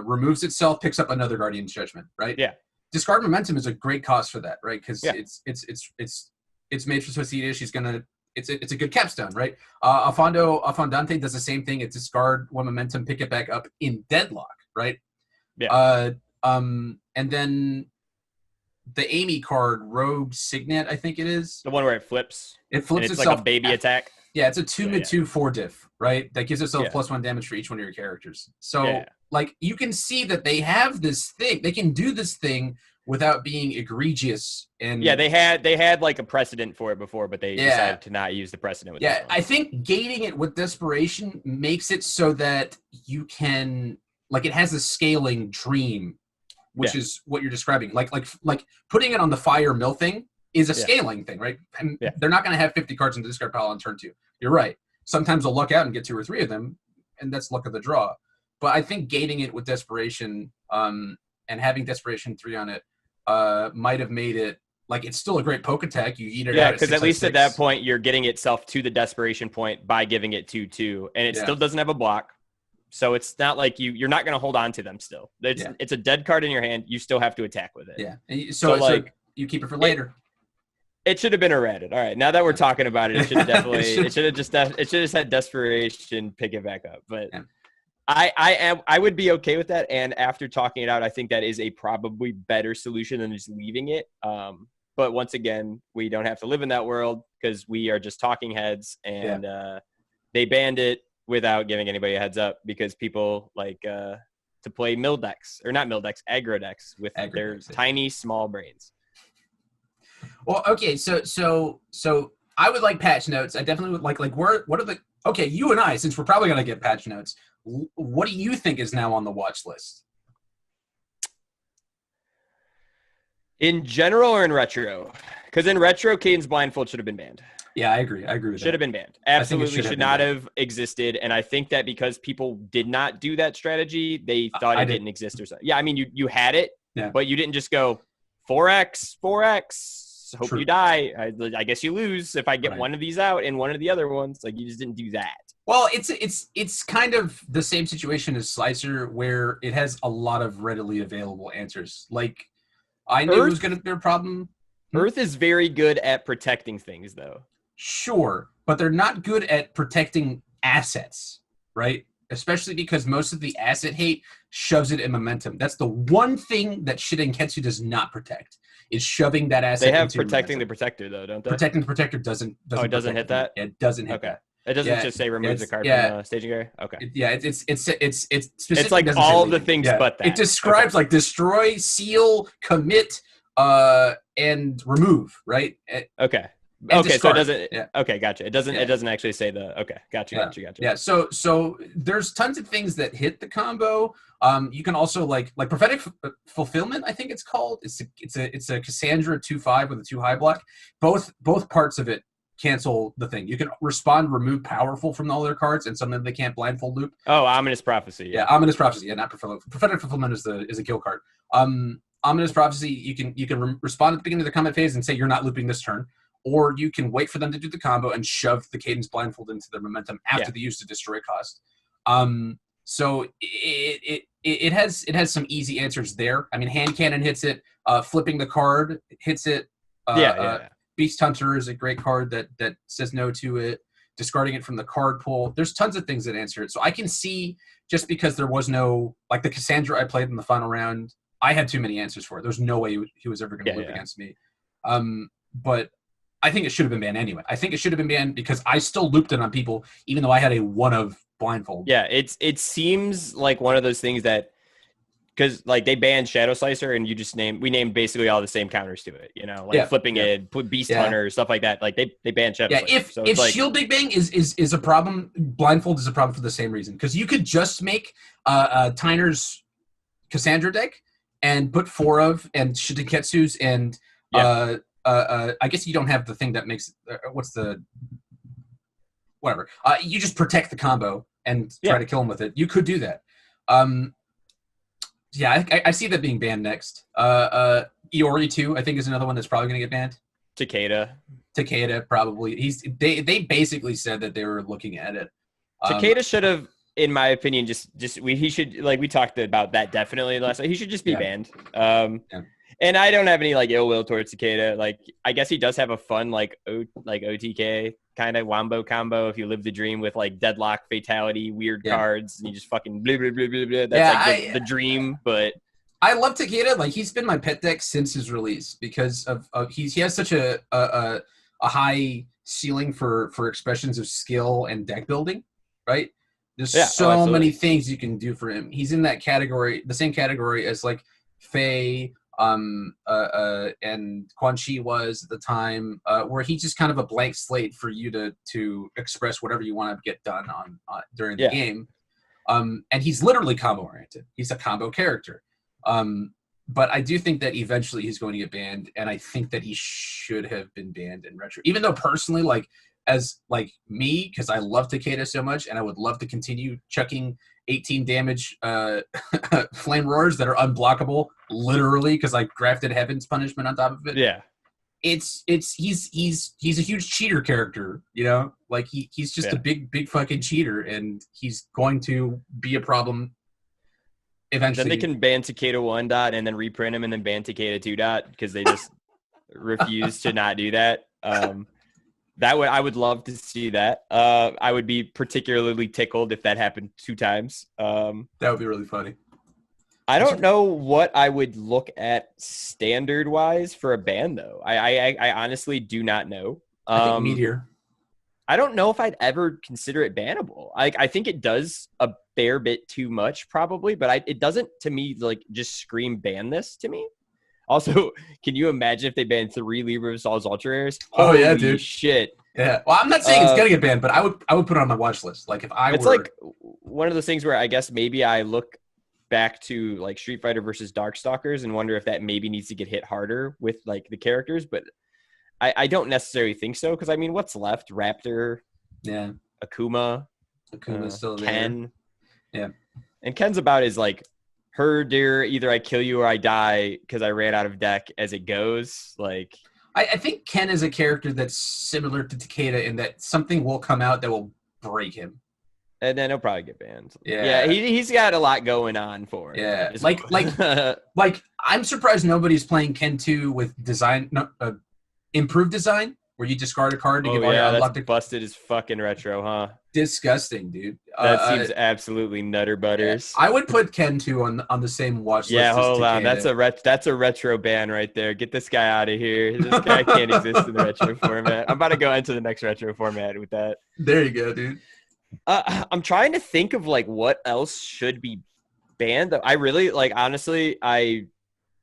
removes itself, picks up another Guardian's Judgment, right? Yeah. Discard Momentum is a great cost for that, right? Because it's made for Suicida. It's a good capstone, right? Affondante does the same thing. It's discard 1 momentum, pick it back up in Deadlock, right? Yeah. And then the Amy card, Rogue Signet, I think it is. The one where it flips. It flips it's itself. Like a baby attack. Yeah, it's a 2 So, mid yeah. 2 4 diff, right? That gives itself Yeah. +1 damage for each one of your characters. So, Yeah. like, you can see that they have this thing. They can do this thing without being egregious. And Yeah, they had like a precedent for it before, but they yeah, decided to not use the precedent with this yeah. one. I think gating it with desperation makes it so that you can, like, it has a scaling dream, which Yeah. is what you're describing. Like putting it on the fire mill thing is a Yeah. scaling thing, right? And Yeah. they're not going to have 50 cards in the discard pile on turn 2. You're right. Sometimes they'll luck out and get 2 or 3 of them, and that's luck of the draw. But I think gating it with desperation, and having desperation 3 on it, might have made it, like, it's still a great poke attack. You eat it Yeah, out because at least at that point you're getting itself to the desperation point by giving it 2/2, and it still doesn't have a block. So it's not like you're not going to hold on to them still. It's a dead card in your hand. You still have to attack with it. Yeah. And so like you keep it for later. It should have been errated. All right, now that we're talking about it, it should have definitely it should have just had desperation pick it back up. But I would be okay with that. And after talking it out, I think that is a probably better solution than just leaving it. But once again, we don't have to live in that world because we are just talking heads, and they banned it without giving anybody a heads up because people like to play mill decks, or not mill decks, aggro decks with their tiny, small brains. Well, okay, so I would like patch notes. I definitely would like what are the, okay, you and I, since we're probably going to get patch notes, what do you think is now on the watch list? In general or in retro? Because in retro, Caden's Blindfold should have been banned. Yeah, I agree with that. Should have been banned. Absolutely should not have existed. And I think that because people did not do that strategy, they thought it didn't exist or something. Yeah, I mean, you had it, but you didn't just go 4x, hope you die. I guess you lose if I get one of these out and one of the other ones. Like, you just didn't do that. Well, it's kind of the same situation as Slicer, where it has a lot of readily available answers. Like, I knew it was going to be a problem. Earth is very good at protecting things, though. Sure, but they're not good at protecting assets, right? Especially because most of the asset hate shoves it in momentum. That's the one thing that Shigenketsu does not protect, is shoving that asset. They have into protecting momentum. the protector, though, don't they? Protecting the protector doesn't it doesn't hit that? It doesn't hit that. It doesn't just say remove the card from the staging area? Okay. It's like all of the things but that. It describes like destroy, seal, commit, and remove, right? Okay. So it doesn't. Yeah. Okay, gotcha. It doesn't. It doesn't actually say the. Okay, gotcha. Yeah. So there's tons of things that hit the combo. You can also like prophetic fulfillment. I think it's called. It's a Cassandra 2/5 with a 2 high block. Both parts of it cancel the thing. You can respond, remove powerful from all their cards, and something they can't blindfold loop. Oh, Ominous Prophecy. Yeah, Ominous Prophecy. Yeah, not prophetic fulfillment is a kill card. Ominous Prophecy. You can respond at the beginning of the combat phase and say you're not looping this turn. Or you can wait for them to do the combo and shove the Cadence Blindfold into their momentum after the use to destroy cost. So it has some easy answers there. I mean, hand cannon hits it. Flipping the card hits it. Beast Hunter is a great card that says no to it. Discarding it from the card pool. There's tons of things that answer it. So I can see, just because there was no, like the Cassandra I played in the final round, I had too many answers for it. There's no way he was ever going to loop against me. But I think it should have been banned anyway. I think it should have been banned because I still looped it on people, even though I had a 1 of blindfold. Yeah, it seems like one of those things that, because like they banned Shadow Slicer and we named basically all the same counters to it, flipping it, put Beast Hunter, stuff like that. Like they banned Shadow Slicer. If Shield Big Bang is a problem, blindfold is a problem for the same reason. Because you could just make Tyner's Cassandra deck and put 4 of and Shigenketsu's and I guess you don't have the thing that makes whatever. You just protect the combo and try to kill him with it. You could do that. I see that being banned next. Iori 2, I think, is another one that's probably going to get banned. Takeda probably. They basically said that they were looking at it. Takeda should have, in my opinion, he should, like we talked about that definitely last night. He should just be banned. And I don't have any like ill will towards Takeda. Like, I guess he does have a fun like OTK kind of wombo combo if you live the dream with like deadlock, fatality, weird cards, and you just fucking blah blah blah blah blah. That's the dream. But I love Takeda. Like, he's been my pet deck since his release because of he has such a a high ceiling for expressions of skill and deck building, right? There's Yeah. Oh, so many absolutely. things you can do for him. He's in that category, the same category as like Faye, and Quan Chi was at the time, where he's just kind of a blank slate for you to express whatever you want to get done on during the Yeah. game. And he's literally combo oriented. He's a combo character. But I do think that eventually he's going to get banned, and I think that he should have been banned in retro. Even though personally, like as like me, because I love Takeda so much, and I would love to continue chucking 18 damage flame roars that are unblockable, literally, because I grafted Heaven's Punishment on top of it. Yeah. He's a huge cheater character, you know, like he's just a big fucking cheater, and he's going to be a problem eventually. Then they can ban Takeda 1 dot and then reprint him and then ban Takeda 2 dot because they just refuse to not do that. I would love to see that. I would be particularly tickled if that happened 2 times. That would be really funny. I don't know what I would look at standard wise for a ban though. I honestly do not know. I think Meteor. I don't know if I'd ever consider it bannable. I think it does a fair bit too much probably, but it doesn't to me like just scream ban this to me. Also, can you imagine if they banned 3 Libra Assault's Ultra Rares? Oh yeah, dude. Shit. Yeah. Well, I'm not saying it's gonna get banned, but I would put it on my watch list. Like if it's like one of those things where I guess maybe I look back to like Street Fighter versus Darkstalkers and wonder if that maybe needs to get hit harder with like the characters, but I don't necessarily think so, because I mean, what's left? Raptor, yeah, Akuma's still there. Ken, yeah, and Ken's about as like dear, either I kill you or I die because I ran out of deck as it goes. Like I think Ken is a character that's similar to Takeda in that something will come out that will break him. And then he'll probably get banned. Yeah, he's got a lot going on for him. Yeah, like I'm surprised nobody's playing Ken 2 with improved design, where you discard a card to give all your unlocked. Busted as fucking retro, huh? Disgusting, dude. That seems absolutely nutter butters. Yeah. I would put Ken 2 on the same watch list. Yeah, hold on. That's a retro ban right there. Get this guy out of here. This guy can't exist in the retro format. I'm about to go into the next retro format with that. There you go, dude. I'm trying to think of like what else should be banned. I really like, honestly, I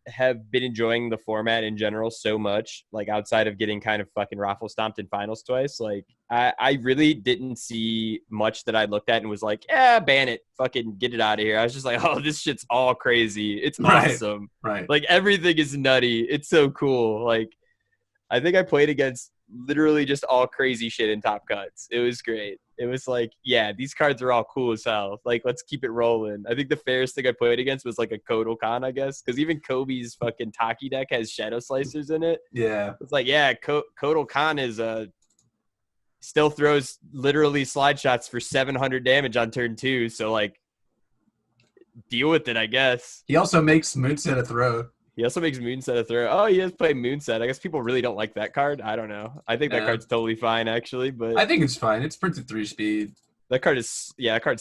have been enjoying the format in general so much, like outside of getting kind of fucking raffle stomped in finals twice. Like I really didn't see much that I looked at and was like, yeah, ban it, fucking get it out of here. I was just like, oh, this shit's all crazy. It's awesome. Right. Like everything is nutty. It's so cool. Like I think I played against literally just all crazy shit in Top Cuts. It was great. It was like, yeah, these cards are all cool as hell. Like, let's keep it rolling. I think the fairest thing I played against was like a Kotal Khan, I guess, because even Kobe's fucking Taki deck has Shadow Slicers in it. Yeah. It's like, yeah, Kotal Khan is still throws literally slide shots for 700 damage on turn 2. So, like, deal with it, I guess. He also makes Moonset a throw. He also makes Moonset a throw. Oh, he does play Moonset. I guess people really don't like that card. I don't know. I think that card's totally fine, actually. But I think it's fine. It's printed 3 speed. That card's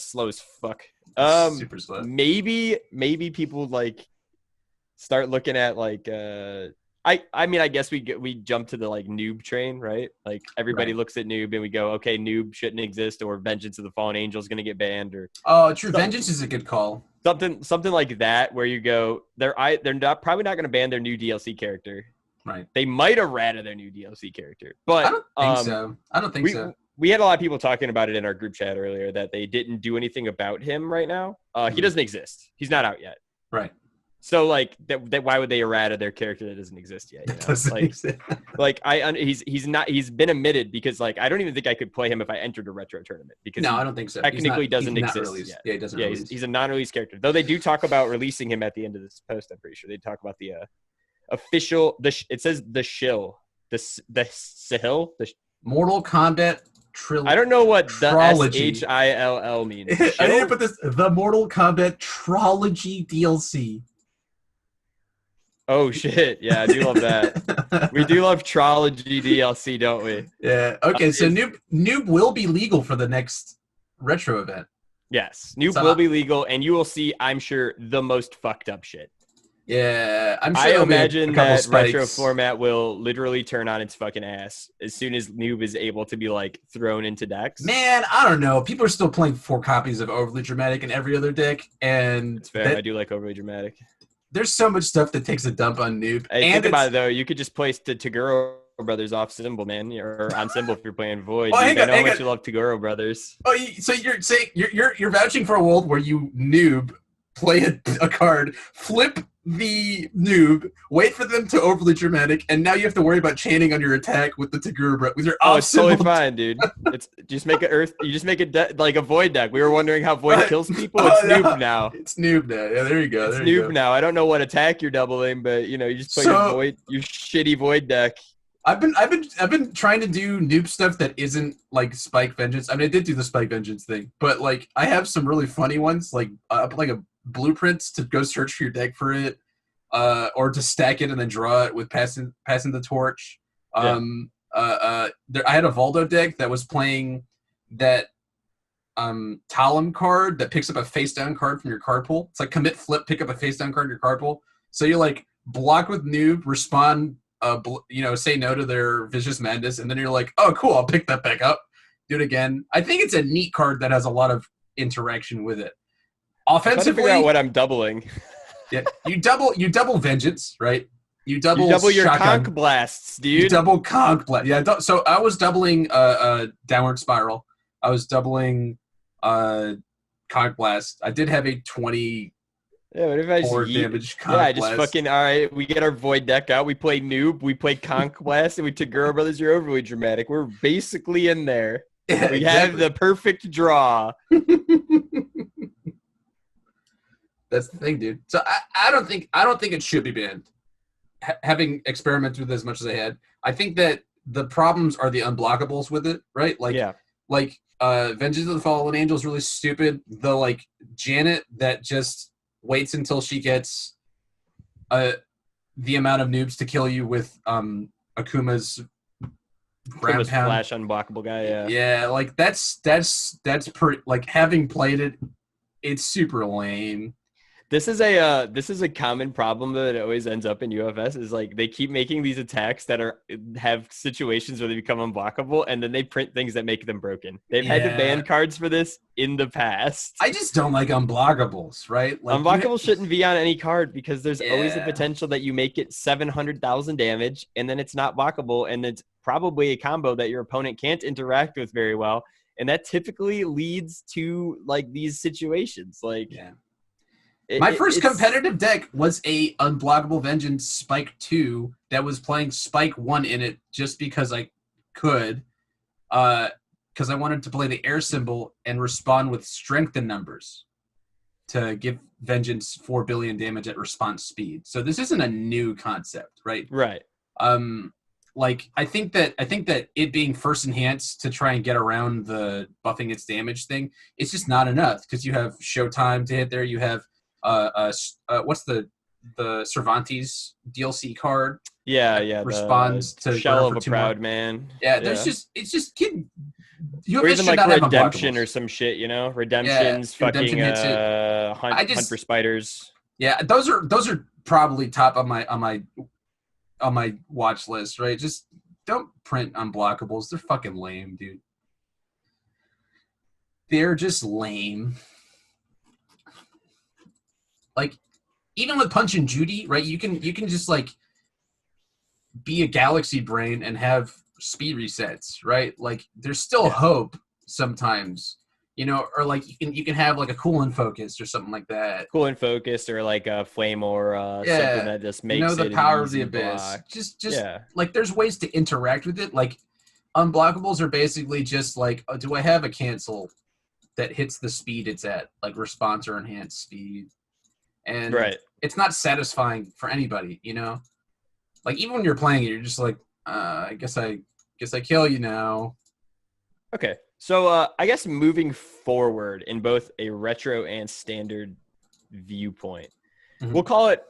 slow as fuck. Super slow. Maybe people like start looking at like I mean, I guess we jump to the like noob train, right? Like everybody looks at noob and we go, okay, noob shouldn't exist, or Vengeance of the Fallen Angel is going to get banned, or True Vengeance is a good call. Something like that, where you go, they're probably not going to ban their new DLC character. Right. They might errata their new DLC character, but I don't think so. We had a lot of people talking about it in our group chat earlier that they didn't do anything about him right now. He doesn't exist. He's not out yet. Right. So like that why would they errata their character that doesn't exist yet? You know? Doesn't exist. Like he's been omitted because like I don't even think I could play him if I entered a retro tournament, because I don't think so. Technically doesn't exist yet. Yeah, he doesn't. Yeah, he's a non-released character. Though they do talk about releasing him at the end of this post. I'm pretty sure they talk about the official. It says the shill, the Sahil, the Mortal Kombat Trilogy. I don't know what the SHILL means. I need to put this. The Mortal Kombat Trilogy DLC. Oh shit! Yeah, I do love that. We do love Trilogy DLC, don't we? Yeah. Okay. So noob will be legal for the next retro event. Yes, noob will be legal, and you will see, I'm sure, the most fucked up shit. Yeah, I'm sure I there'll be a imagine couple that retro spikes. format will literally turn on its fucking ass as soon as noob is able to be like thrown into decks. Man, I don't know. People are still playing 4 copies of Overly Dramatic in every other deck, and It's fair. I that do like overly dramatic. there's so much stuff that takes a dump on Noob, Hey, and think about it's it though. You could just place the Taguro brothers off symbol, man, or on symbol if you're playing Void, oh, dude. hang I on, know how hang much on. you love Taguro brothers. Oh, so you're saying you're vouching for a world where you noob play a card, flip the noob, wait for them to overly dramatic, and now you have to worry about chaining on your attack with the Tagura with your Oh, off it's totally symbol. fine, dude. It's just make a earth. You just make it like a void deck. We were wondering how void Right. kills people. Oh, It's noob no. now. It's noob now. Yeah, there you go. It's There you noob go. now. I don't know what attack you're doubling, but you just play So your shitty void deck. I've been trying to do noob stuff that isn't like Spike Vengeance. I mean, I did do the Spike Vengeance thing, but like I have some really funny ones, like a blueprints to go search for your deck for it, or to stack it and then draw it with passing the torch. Yeah. I had a Valdo deck that was playing that Talon card that picks up a face down card from your card pool. It's like commit flip, pick up a face down card in your card pool. So you like block with noob, respond, say no to their Vicious Madness, and then you're like, oh cool, I'll pick that back up, do it again. I think it's a neat card that has a lot of interaction with it. I'm trying to figure out Offensively, what I'm doubling. yeah, you double Vengeance, right? You double You double your Shotgun. conch blasts, You dude. double Conch Blast. Yeah, so I was doubling Downward Spiral. I was doubling Conch Blast. I did have a 24 Yeah, what if I just damage Yeah, I Conch just Blast. fucking all right. We get our void deck out. We play noob. We play conquest, and we Taguro brothers. You're overly dramatic. We're basically in there. Yeah, We have exactly. the perfect draw. That's the thing, dude. So I don't think it should be banned. Having experimented with it as much as I had, I think that the problems are the unblockables with it, right? Yeah, Vengeance of the Fallen Angel is really stupid. The like Janet that just waits until she gets the amount of noobs to kill you with Akuma's ground Kuma's pound. flash unblockable guy. Yeah. Yeah, like that's pretty, like having played it, it's super lame. This is a common problem that always ends up in UFS is like they keep making these attacks that have situations where they become unblockable, and then they print things that make them broken. They've had to ban cards for this in the past. I just don't like unblockables, right? Like Unblockable shouldn't be on any card because there's always the Yeah. potential that you make it 700,000 damage and then it's not blockable, and it's probably a combo that your opponent can't interact with very well, and that typically leads to like these situations. Like Yeah. My first competitive deck was a unblockable Vengeance Spike 2 that was playing Spike 1 in it just because I could, because I wanted to play the air symbol and respond with strength in numbers to give Vengeance 4 billion damage at response speed. So this isn't a new concept, right? Right. I think that it being first enhanced to try and get around the buffing its damage thing, it's just not enough because you have Showtime to hit there. You have what's the Cervantes DLC card? Yeah. Responds to Shell of for a 2 proud more. Man. Yeah, it's just kid. Or even like redemption or unblockables. some shit, Redemption's fucking Redemption hits it. hunt for spiders. Yeah, those are probably top on my watch list, right? Just don't print unblockables. They're fucking lame, dude. They're just lame. Like, even with Punch and Judy, right? You can just like be a galaxy brain and have speed resets, right? Like, there's still hope sometimes, or like you can have like a cool and focused or something like that. Cool and focused, or like a flame or something that just makes the it power an of the easy abyss. block. Just like there's ways to interact with it. Like unblockables are basically just like, do I have a cancel that hits the speed it's at, like response or enhanced speed? And it's not satisfying for anybody, Like even when you're playing it, you're just like, I guess I kill you now. Okay, so I guess moving forward in both a retro and standard viewpoint, we'll call it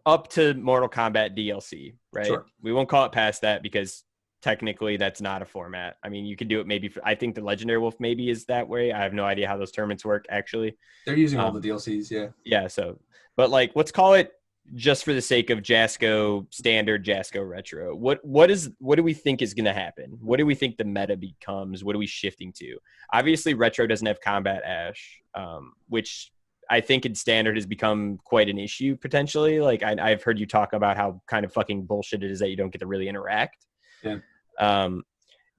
up to Mortal Kombat DLC, right? Sure. We won't call it past that because technically that's not a format. I mean, you can do it maybe. I think the Legendary Wolf maybe is that way. I have no idea how those tournaments work, actually. They're using all the DLCs, yeah. Yeah, so, but like, let's call it just for the sake of Jasco standard, Jasco retro, what do we think is going to happen? What do we think the meta becomes? What are we shifting to? Obviously, retro doesn't have combat ash, which I think in standard has become quite an issue potentially. Like I've heard you talk about how kind of fucking bullshit it is that you don't get to really interact. Yeah.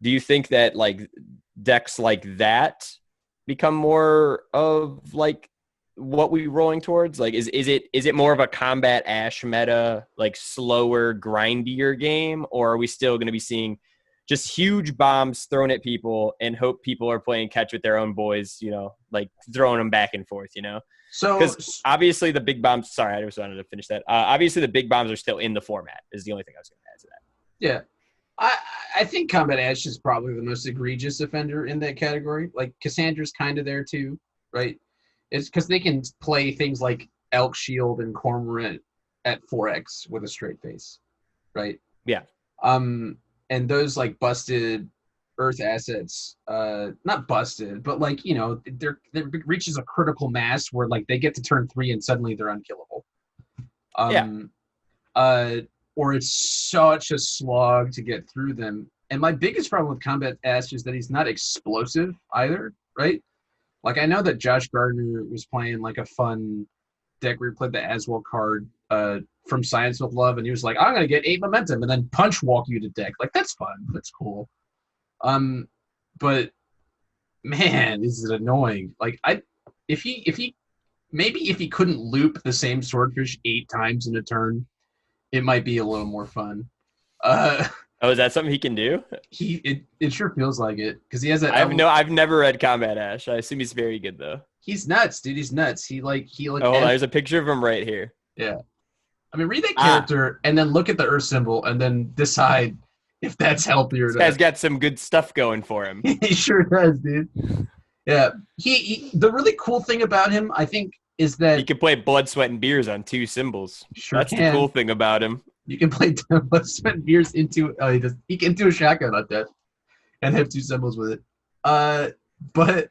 Do you think that like decks like that become more of like what we rolling towards? Like, is it more of a combat ash meta, like slower, grindier game, or are we still going to be seeing just huge bombs thrown at people and hope people are playing catch with their own boys, you know, like throwing them back and forth, you know? So, because obviously the big bombs. Sorry, I just wanted to finish that. Obviously the big bombs are still in the format. Is the only thing I was going to add to that. yeah, I think Combat Ash is probably the most egregious offender in that category. Like Cassandra's kind of there too, right? It's because they can play things like Elk Shield and Cormorant at 4x with a straight face, right? Yeah. And those like busted Earth assets, not busted, but like, you know, they're reaches a critical mass where like they get to turn 3 and suddenly they're unkillable. Or it's such a slog to get through them. And my biggest problem with Combat Ash is that he's not explosive either, right? Like, I know that Josh Gardner was playing, like, a fun deck where he played the Aswell card from Science with Love, and he was like, I'm going to get 8 momentum and then punch walk you to deck. Like, that's fun. That's cool. But, man, is it annoying. Like, if he couldn't loop the same Swordfish 8 times in a turn, it might be a little more fun. Oh, is that something he can do? It sure feels like it because he has that. I've never read Combat Ash. I assume he's very good though. He's nuts, dude. He's nuts. He Oh, hold on. There's a picture of him right here. Yeah, I mean, read that character and then look at the Earth symbol and then decide if that's healthy or not. This guy's got some good stuff going for him. He sure does, dude. Yeah, he. The really cool thing about him, I think, is that he can play Blood, Sweat, and Beers on 2 symbols. Sure That's the cool thing about him. You can play Blood, Sweat, and Beers into he can do a shotgun on that and have 2 symbols with it. But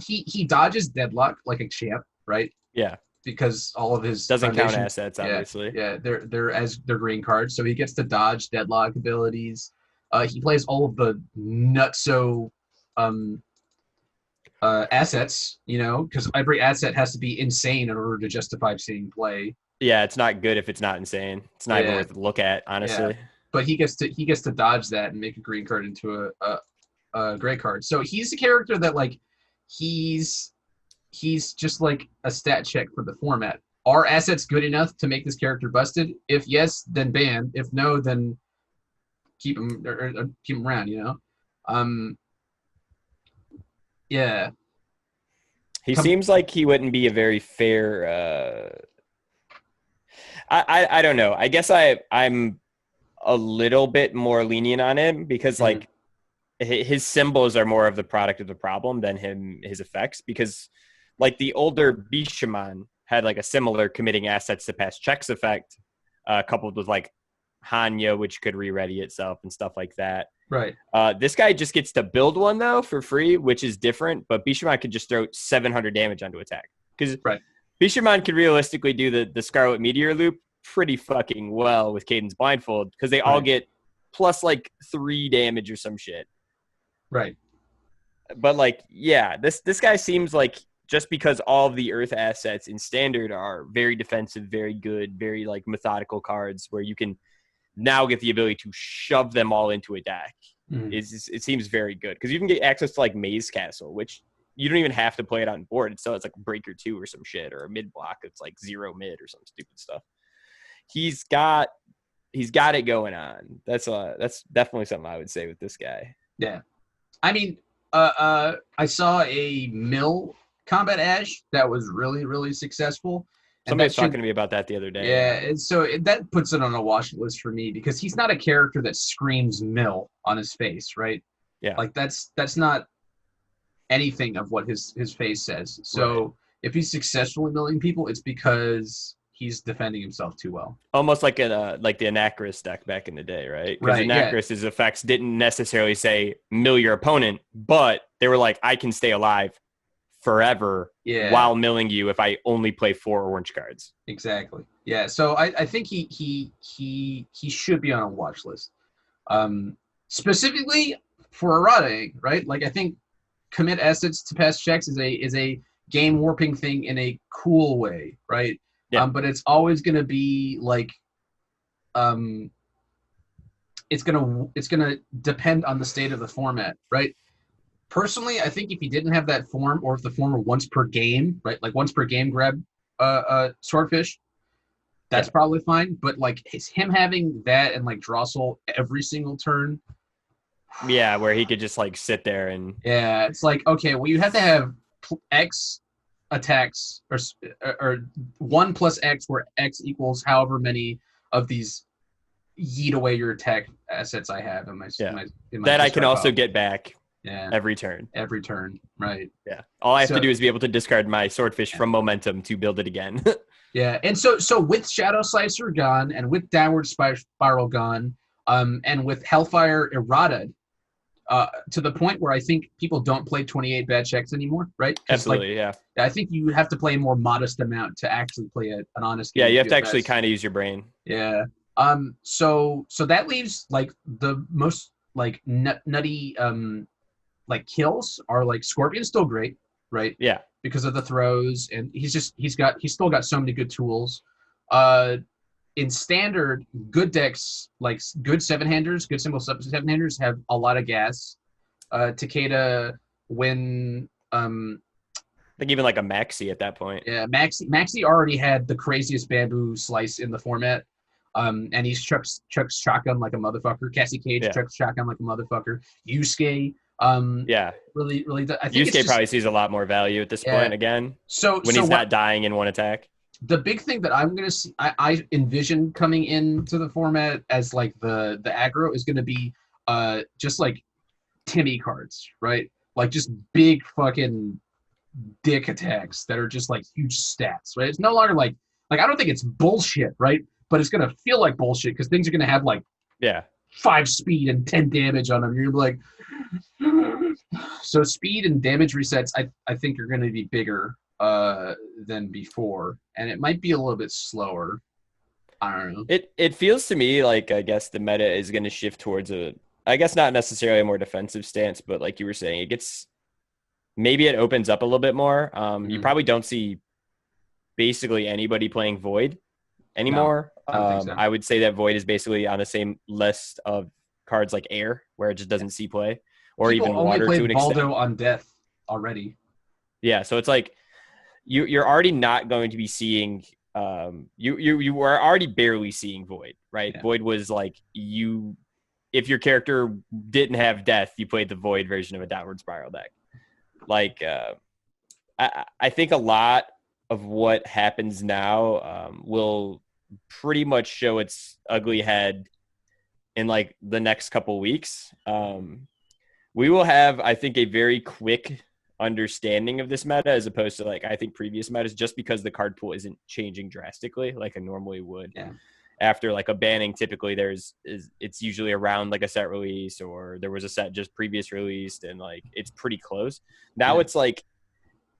he dodges deadlock like a champ, right? Yeah. Because all of his doesn't count assets, obviously. Yeah, they're green cards, so he gets to dodge deadlock abilities. He plays all of the nutso assets, you know, because every asset has to be insane in order to justify seeing play. Yeah, it's not good if it's not insane. It's not even worth a look at, honestly. Yeah. But he gets to dodge that and make a green card into a gray card. So he's a character that like he's just like a stat check for the format. Are assets good enough to make this character busted? If yes, then ban. If no, then keep him or keep him around. You know. Yeah. He seems like he wouldn't be a very fair. I don't know. I guess I'm a little bit more lenient on him because like his symbols are more of the product of the problem than his effects, because like the older Bishaman had like a similar committing assets to pass checks effect, coupled with like Hanya, which could re-ready itself and stuff like that. Right. This guy just gets to build one though for free, which is different. But Bishaman could just throw 700 damage onto attack because Bishaman could realistically do the Scarlet Meteor loop pretty fucking well with Caden's Blindfold because they all get plus like 3 damage or some shit. Right. But like, yeah, this guy seems like just because all of the Earth assets in Standard are very defensive, very good, very like methodical cards where you can now get the ability to shove them all into a deck. It seems very good because you can get access to like Maze Castle, which you don't even have to play it on board. It's like Breaker 2 or some shit, or a mid block. It's like 0 mid or some stupid stuff. He's got it going on. That's definitely something I would say with this guy. Yeah. I mean, I saw a mill Combat Ash that was really, really successful. Somebody was talking to me about that the other day. Yeah, and so that puts it on a watch list for me because he's not a character that screams mill on his face, right? Yeah. Like that's not anything of what his face says. So if he's successfully milling people, it's because he's defending himself too well. Almost like the Anacris deck back in the day, right? Because Anacris' effects didn't necessarily say mill your opponent, but they were like, I can stay alive forever Yeah. while milling you if I only play 4 orange cards. Exactly. Yeah. So I think he should be on a watch list. Specifically for errata, right? Like I think commit assets to pass checks is a game warping thing in a cool way, right? Yeah. But it's always gonna be like it's gonna depend on the state of the format, right? Personally, I think if you didn't have that form, or if the form were once per game, right? Like once per game grab swordfish, that's probably fine. But like him having that and like Drossel every single turn. Yeah, where he could just like sit there and Yeah, it's like, okay, well, you have to have X attacks or 1 plus X, where X equals however many of these yeet away your attack assets I have in my that I can also pile. get back Yeah, every turn. every turn, right? Yeah, all I have to do is be able to discard my swordfish from momentum to build it again. Yeah, and so with Shadow Slicer gone, and with Downward Spiral gone, and with Hellfire errata, to the point where I think people don't play 28 bad checks anymore, right? Absolutely, like, yeah. I think you have to play a more modest amount to actually play an honest game. Yeah, you have to actually kind of use your brain. Yeah. So that leaves like the most like nutty like kills are like Scorpion's still great, right? Yeah. Because of the throws, and he's still got so many good tools. In standard, good decks, like good seven-handers, good single seven-handers have a lot of gas. Takeda, when like even like a Maxi at that point. Yeah, Maxi already had the craziest bamboo slice in the format. And he's chucks shotgun like a motherfucker. Cassie Cage chucks shotgun like a motherfucker. Yusuke, really, I think Yusuke probably sees a lot more value at this point again. So when he's not dying in one attack. The big thing that I'm gonna see, I envision coming into the format as like the aggro is gonna be just like Timmy cards, right? Like just big fucking dick attacks that are just like huge stats, right? It's no longer like I don't think it's bullshit, right? But it's gonna feel like bullshit because things are gonna have like 5 speed and 10 damage on them. You're gonna be like, so speed and damage resets, I think are gonna be bigger than before, and it might be a little bit slower. I don't know. It feels to me like I guess the meta is going to shift towards I guess not necessarily a more defensive stance, but like you were saying, maybe it opens up a little bit more. You probably don't see basically anybody playing Void anymore. No, I don't think so. I would say that Void is basically on the same list of cards like Air, where it just doesn't see play, or People even only Water to an extent. Baldo on Death already. Yeah, so it's like you're already not going to be seeing you were already barely seeing Void, right? Yeah. Void was like if your character didn't have Death, you played the Void version of a Downward Spiral deck. Like I think a lot of what happens now will pretty much show its ugly head in like the next couple weeks. We will have, I think, a very quick understanding of this meta as opposed to like I think previous metas, just because the card pool isn't changing drastically like it normally would. Yeah. After like a banning, typically it's usually around like a set release, or there was a set just previous released, and like it's pretty close. Now it's like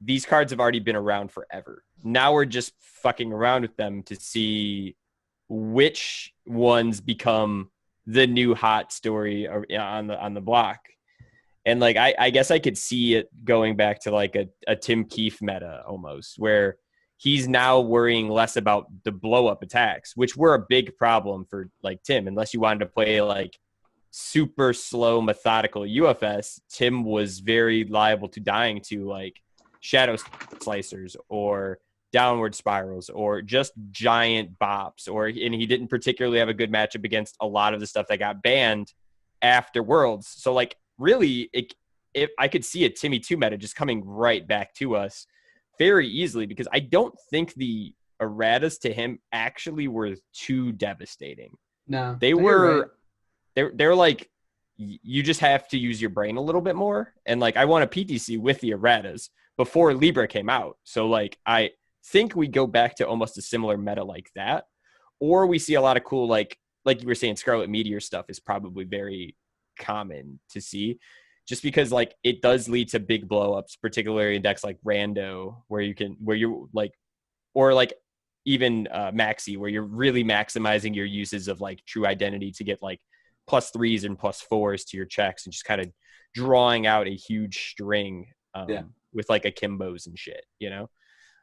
these cards have already been around forever. Now we're just fucking around with them to see which ones become the new hot story on the block. And like I guess I could see it going back to like a Tim Keefe meta almost, where he's now worrying less about the blow up attacks, which were a big problem for like Tim. Unless you wanted to play like super slow methodical UFS, Tim was very liable to dying to like Shadow Slicers or Downward Spirals or just giant bops, and he didn't particularly have a good matchup against a lot of the stuff that got banned after Worlds. So like really, if I could see a Timmy 2 meta just coming right back to us very easily, because I don't think the erratas to him actually were too devastating. No, they were. Right. They're like, you just have to use your brain a little bit more. And like I won a PTC with the erratas before Libra came out, so like I think we go back to almost a similar meta like that, or we see a lot of cool like you were saying, Scarlet Meteor stuff is probably very common to see, just because like it does lead to big blowups, particularly in decks like Rando, where you're like, or like even Maxi, where you're really maximizing your uses of like True Identity to get like +3s and +4s to your checks, and just kind of drawing out a huge string with like akimbos and shit, you know?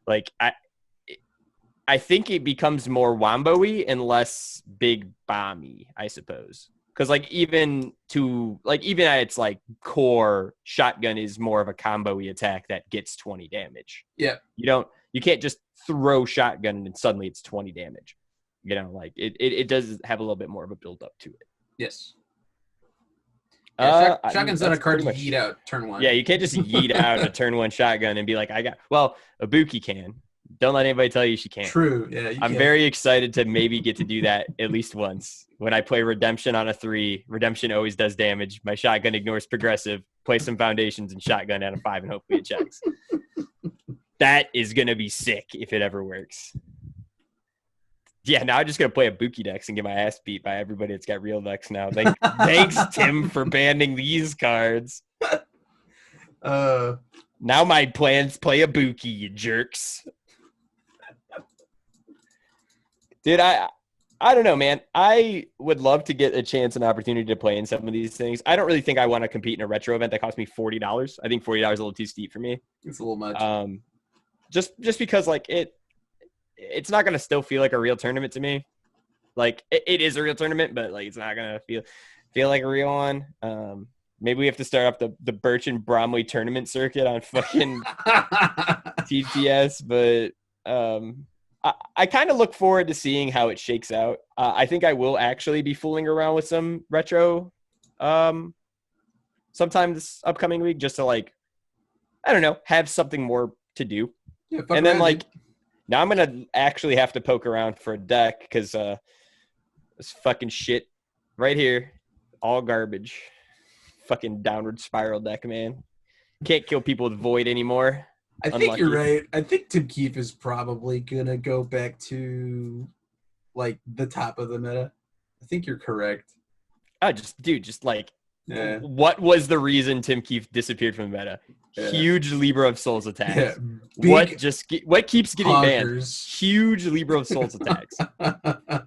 Like I think it becomes more wombo-y and less big bomby, I suppose. Because like even at its like core, shotgun is more of a combo-y attack that gets 20 damage. Yeah. You can't just throw shotgun and suddenly it's 20 damage. You know, like it does have a little bit more of a build up to it. Yes. Yeah, shotgun's not a card to much yeet out turn 1. Yeah, you can't just yeet out a turn 1 shotgun and be like, Ibuki can. Don't let anybody tell you she can't. True. Yeah. I'm very excited to maybe get to do that at least once. When I play Redemption on a 3, Redemption always does damage. My shotgun ignores progressive, play some foundations and shotgun at a 5, and hopefully it checks. That is going to be sick if it ever works. Yeah, now I'm just going to play a Buki decks and get my ass beat by everybody that's got real decks now. Thanks, Tim, for banning these cards. Now my plans play a Buki, you jerks. Dude, I don't know, man. I would love to get a chance and opportunity to play in some of these things. I don't really think I want to compete in a retro event that costs me $40. I think $40 is a little too steep for me. It's a little much. Just because like it's not gonna still feel like a real tournament to me. Like it is a real tournament, but like it's not gonna feel like a real one. Maybe we have to start up the Birch and Bromley tournament circuit on fucking TTS, but I kind of look forward to seeing how it shakes out. I think I will actually be fooling around with some retro sometime this upcoming week, just to like, I don't know, have something more to do. Yeah, and then like, now I'm going to actually have to poke around for a deck because this fucking shit right here, all garbage. Fucking downward spiral deck, man. Can't kill people with Void anymore. I think you're right. I think Tim Keefe is probably gonna go back to like the top of the meta. I think you're correct. Oh, just like, what was the reason Tim Keefe disappeared from the meta? Yeah. Huge Libra of Souls attacks. Yeah. What keeps getting banned? Huge Libra of Souls attacks.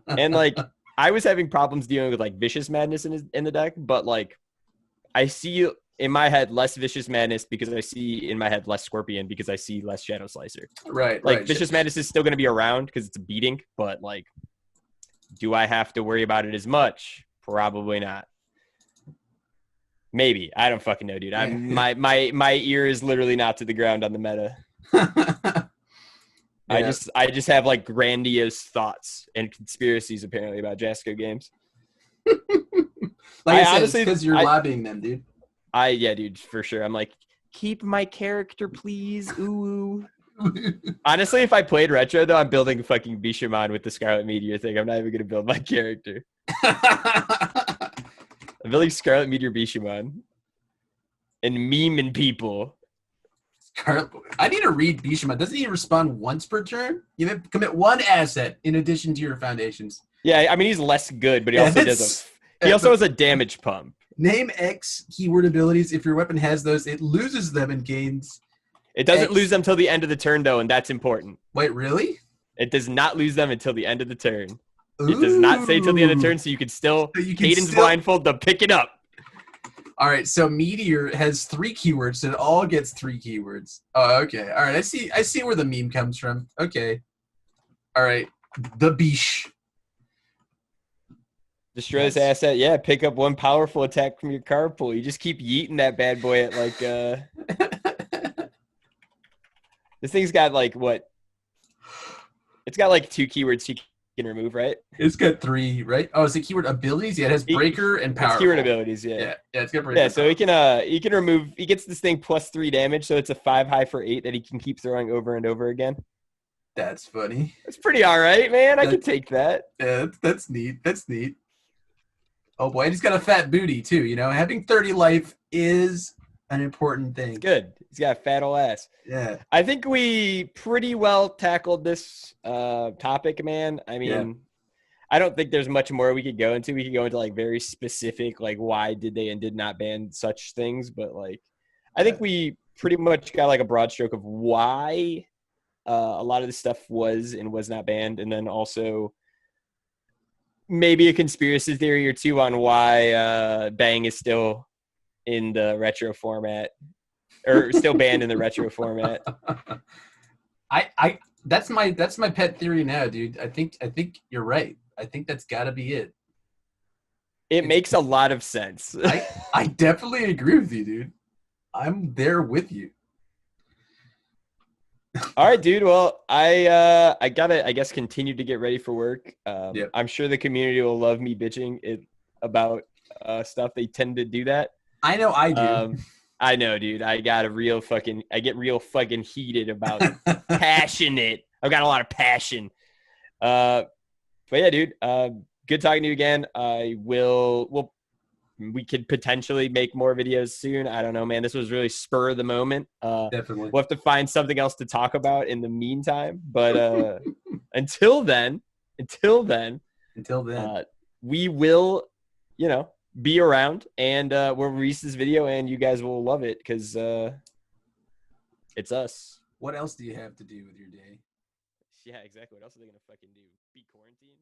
And like, I was having problems dealing with like Vicious Madness in the deck, but like, I see in my head less Vicious Madness because I see in my head less Scorpion because I see less Shadow Slicer. Right. Like Vicious Madness is still going to be around because it's a beating, but like, do I have to worry about it as much? Probably not. Maybe. I don't fucking know, dude. My ear is literally not to the ground on the meta. Yeah. I just have like grandiose thoughts and conspiracies apparently about Jasco games. Like I said, because you're lobbying them, dude. Yeah, dude, for sure. I'm like, keep my character, please. Ooh. Honestly, if I played retro, though, I'm building fucking Bishamon with the Scarlet Meteor thing. I'm not even going to build my character. I'm building Scarlet Meteor Bishamon and memeing people. I need to read Bishamon. Doesn't he respond once per turn? You have to commit one asset in addition to your foundations. Yeah, I mean, he's less good, but he also has a damage pump. Name X keyword abilities. If your weapon has those, it loses them and gains. It doesn't lose them till the end of the turn, though, and that's important. Wait, really? It does not lose them until the end of the turn. Ooh. It does not say till the end of the turn, so you can still Hayden's blindfold to pick it up. All right, so Meteor has 3 keywords, so it all gets 3 keywords. Oh, okay. All right, I see where the meme comes from. Okay. All right, the Bish. Destroy this asset. Yeah, pick up 1 powerful attack from your card pool. You just keep yeeting that bad boy at like this thing's got like what? It's got like 2 keywords you can remove, right? It's got 3, right? Oh, is it keyword abilities? Yeah, it has breaker and power. It's keyword abilities, yeah. Yeah, it's got breaker. Yeah, so he can remove. He gets this thing +3 damage, so it's a 5 high for 8 that he can keep throwing over and over again. That's funny. That's pretty all right, man. I can take that. Yeah, that's neat. That's neat. Oh boy, and he's got a fat booty too. You know, having 30 life is an important thing. It's good. He's got a fat old ass. Yeah. I think we pretty well tackled this topic, man. I mean, I don't think there's much more we could go into. We could go into like very specific, like why did they and did not ban such things. But like, I think we pretty much got like a broad stroke of why a lot of this stuff was and was not banned. And then also maybe a conspiracy theory or two on why Bang is still in the retro format or still banned in the retro format. I that's my pet theory now, dude. I think you're right. I think that's got to be it. It makes a lot of sense. I definitely agree with you, dude. I'm there with you. All right, dude. Well, I gotta, I guess, continue to get ready for work. Yep. I'm sure the community will love me bitching about stuff. They tend to do that. I know I do. I know, dude. I get real fucking heated about passionate. I've got a lot of passion. But yeah, dude. Good talking to you again. We could potentially make more videos soon. I don't know, man. This was really spur of the moment. Definitely. We'll have to find something else to talk about in the meantime. But until then, we will, be around and we'll release this video and you guys will love it because it's us. What else do you have to do with your day? Yeah, exactly. What else are they gonna fucking do? Be quarantined?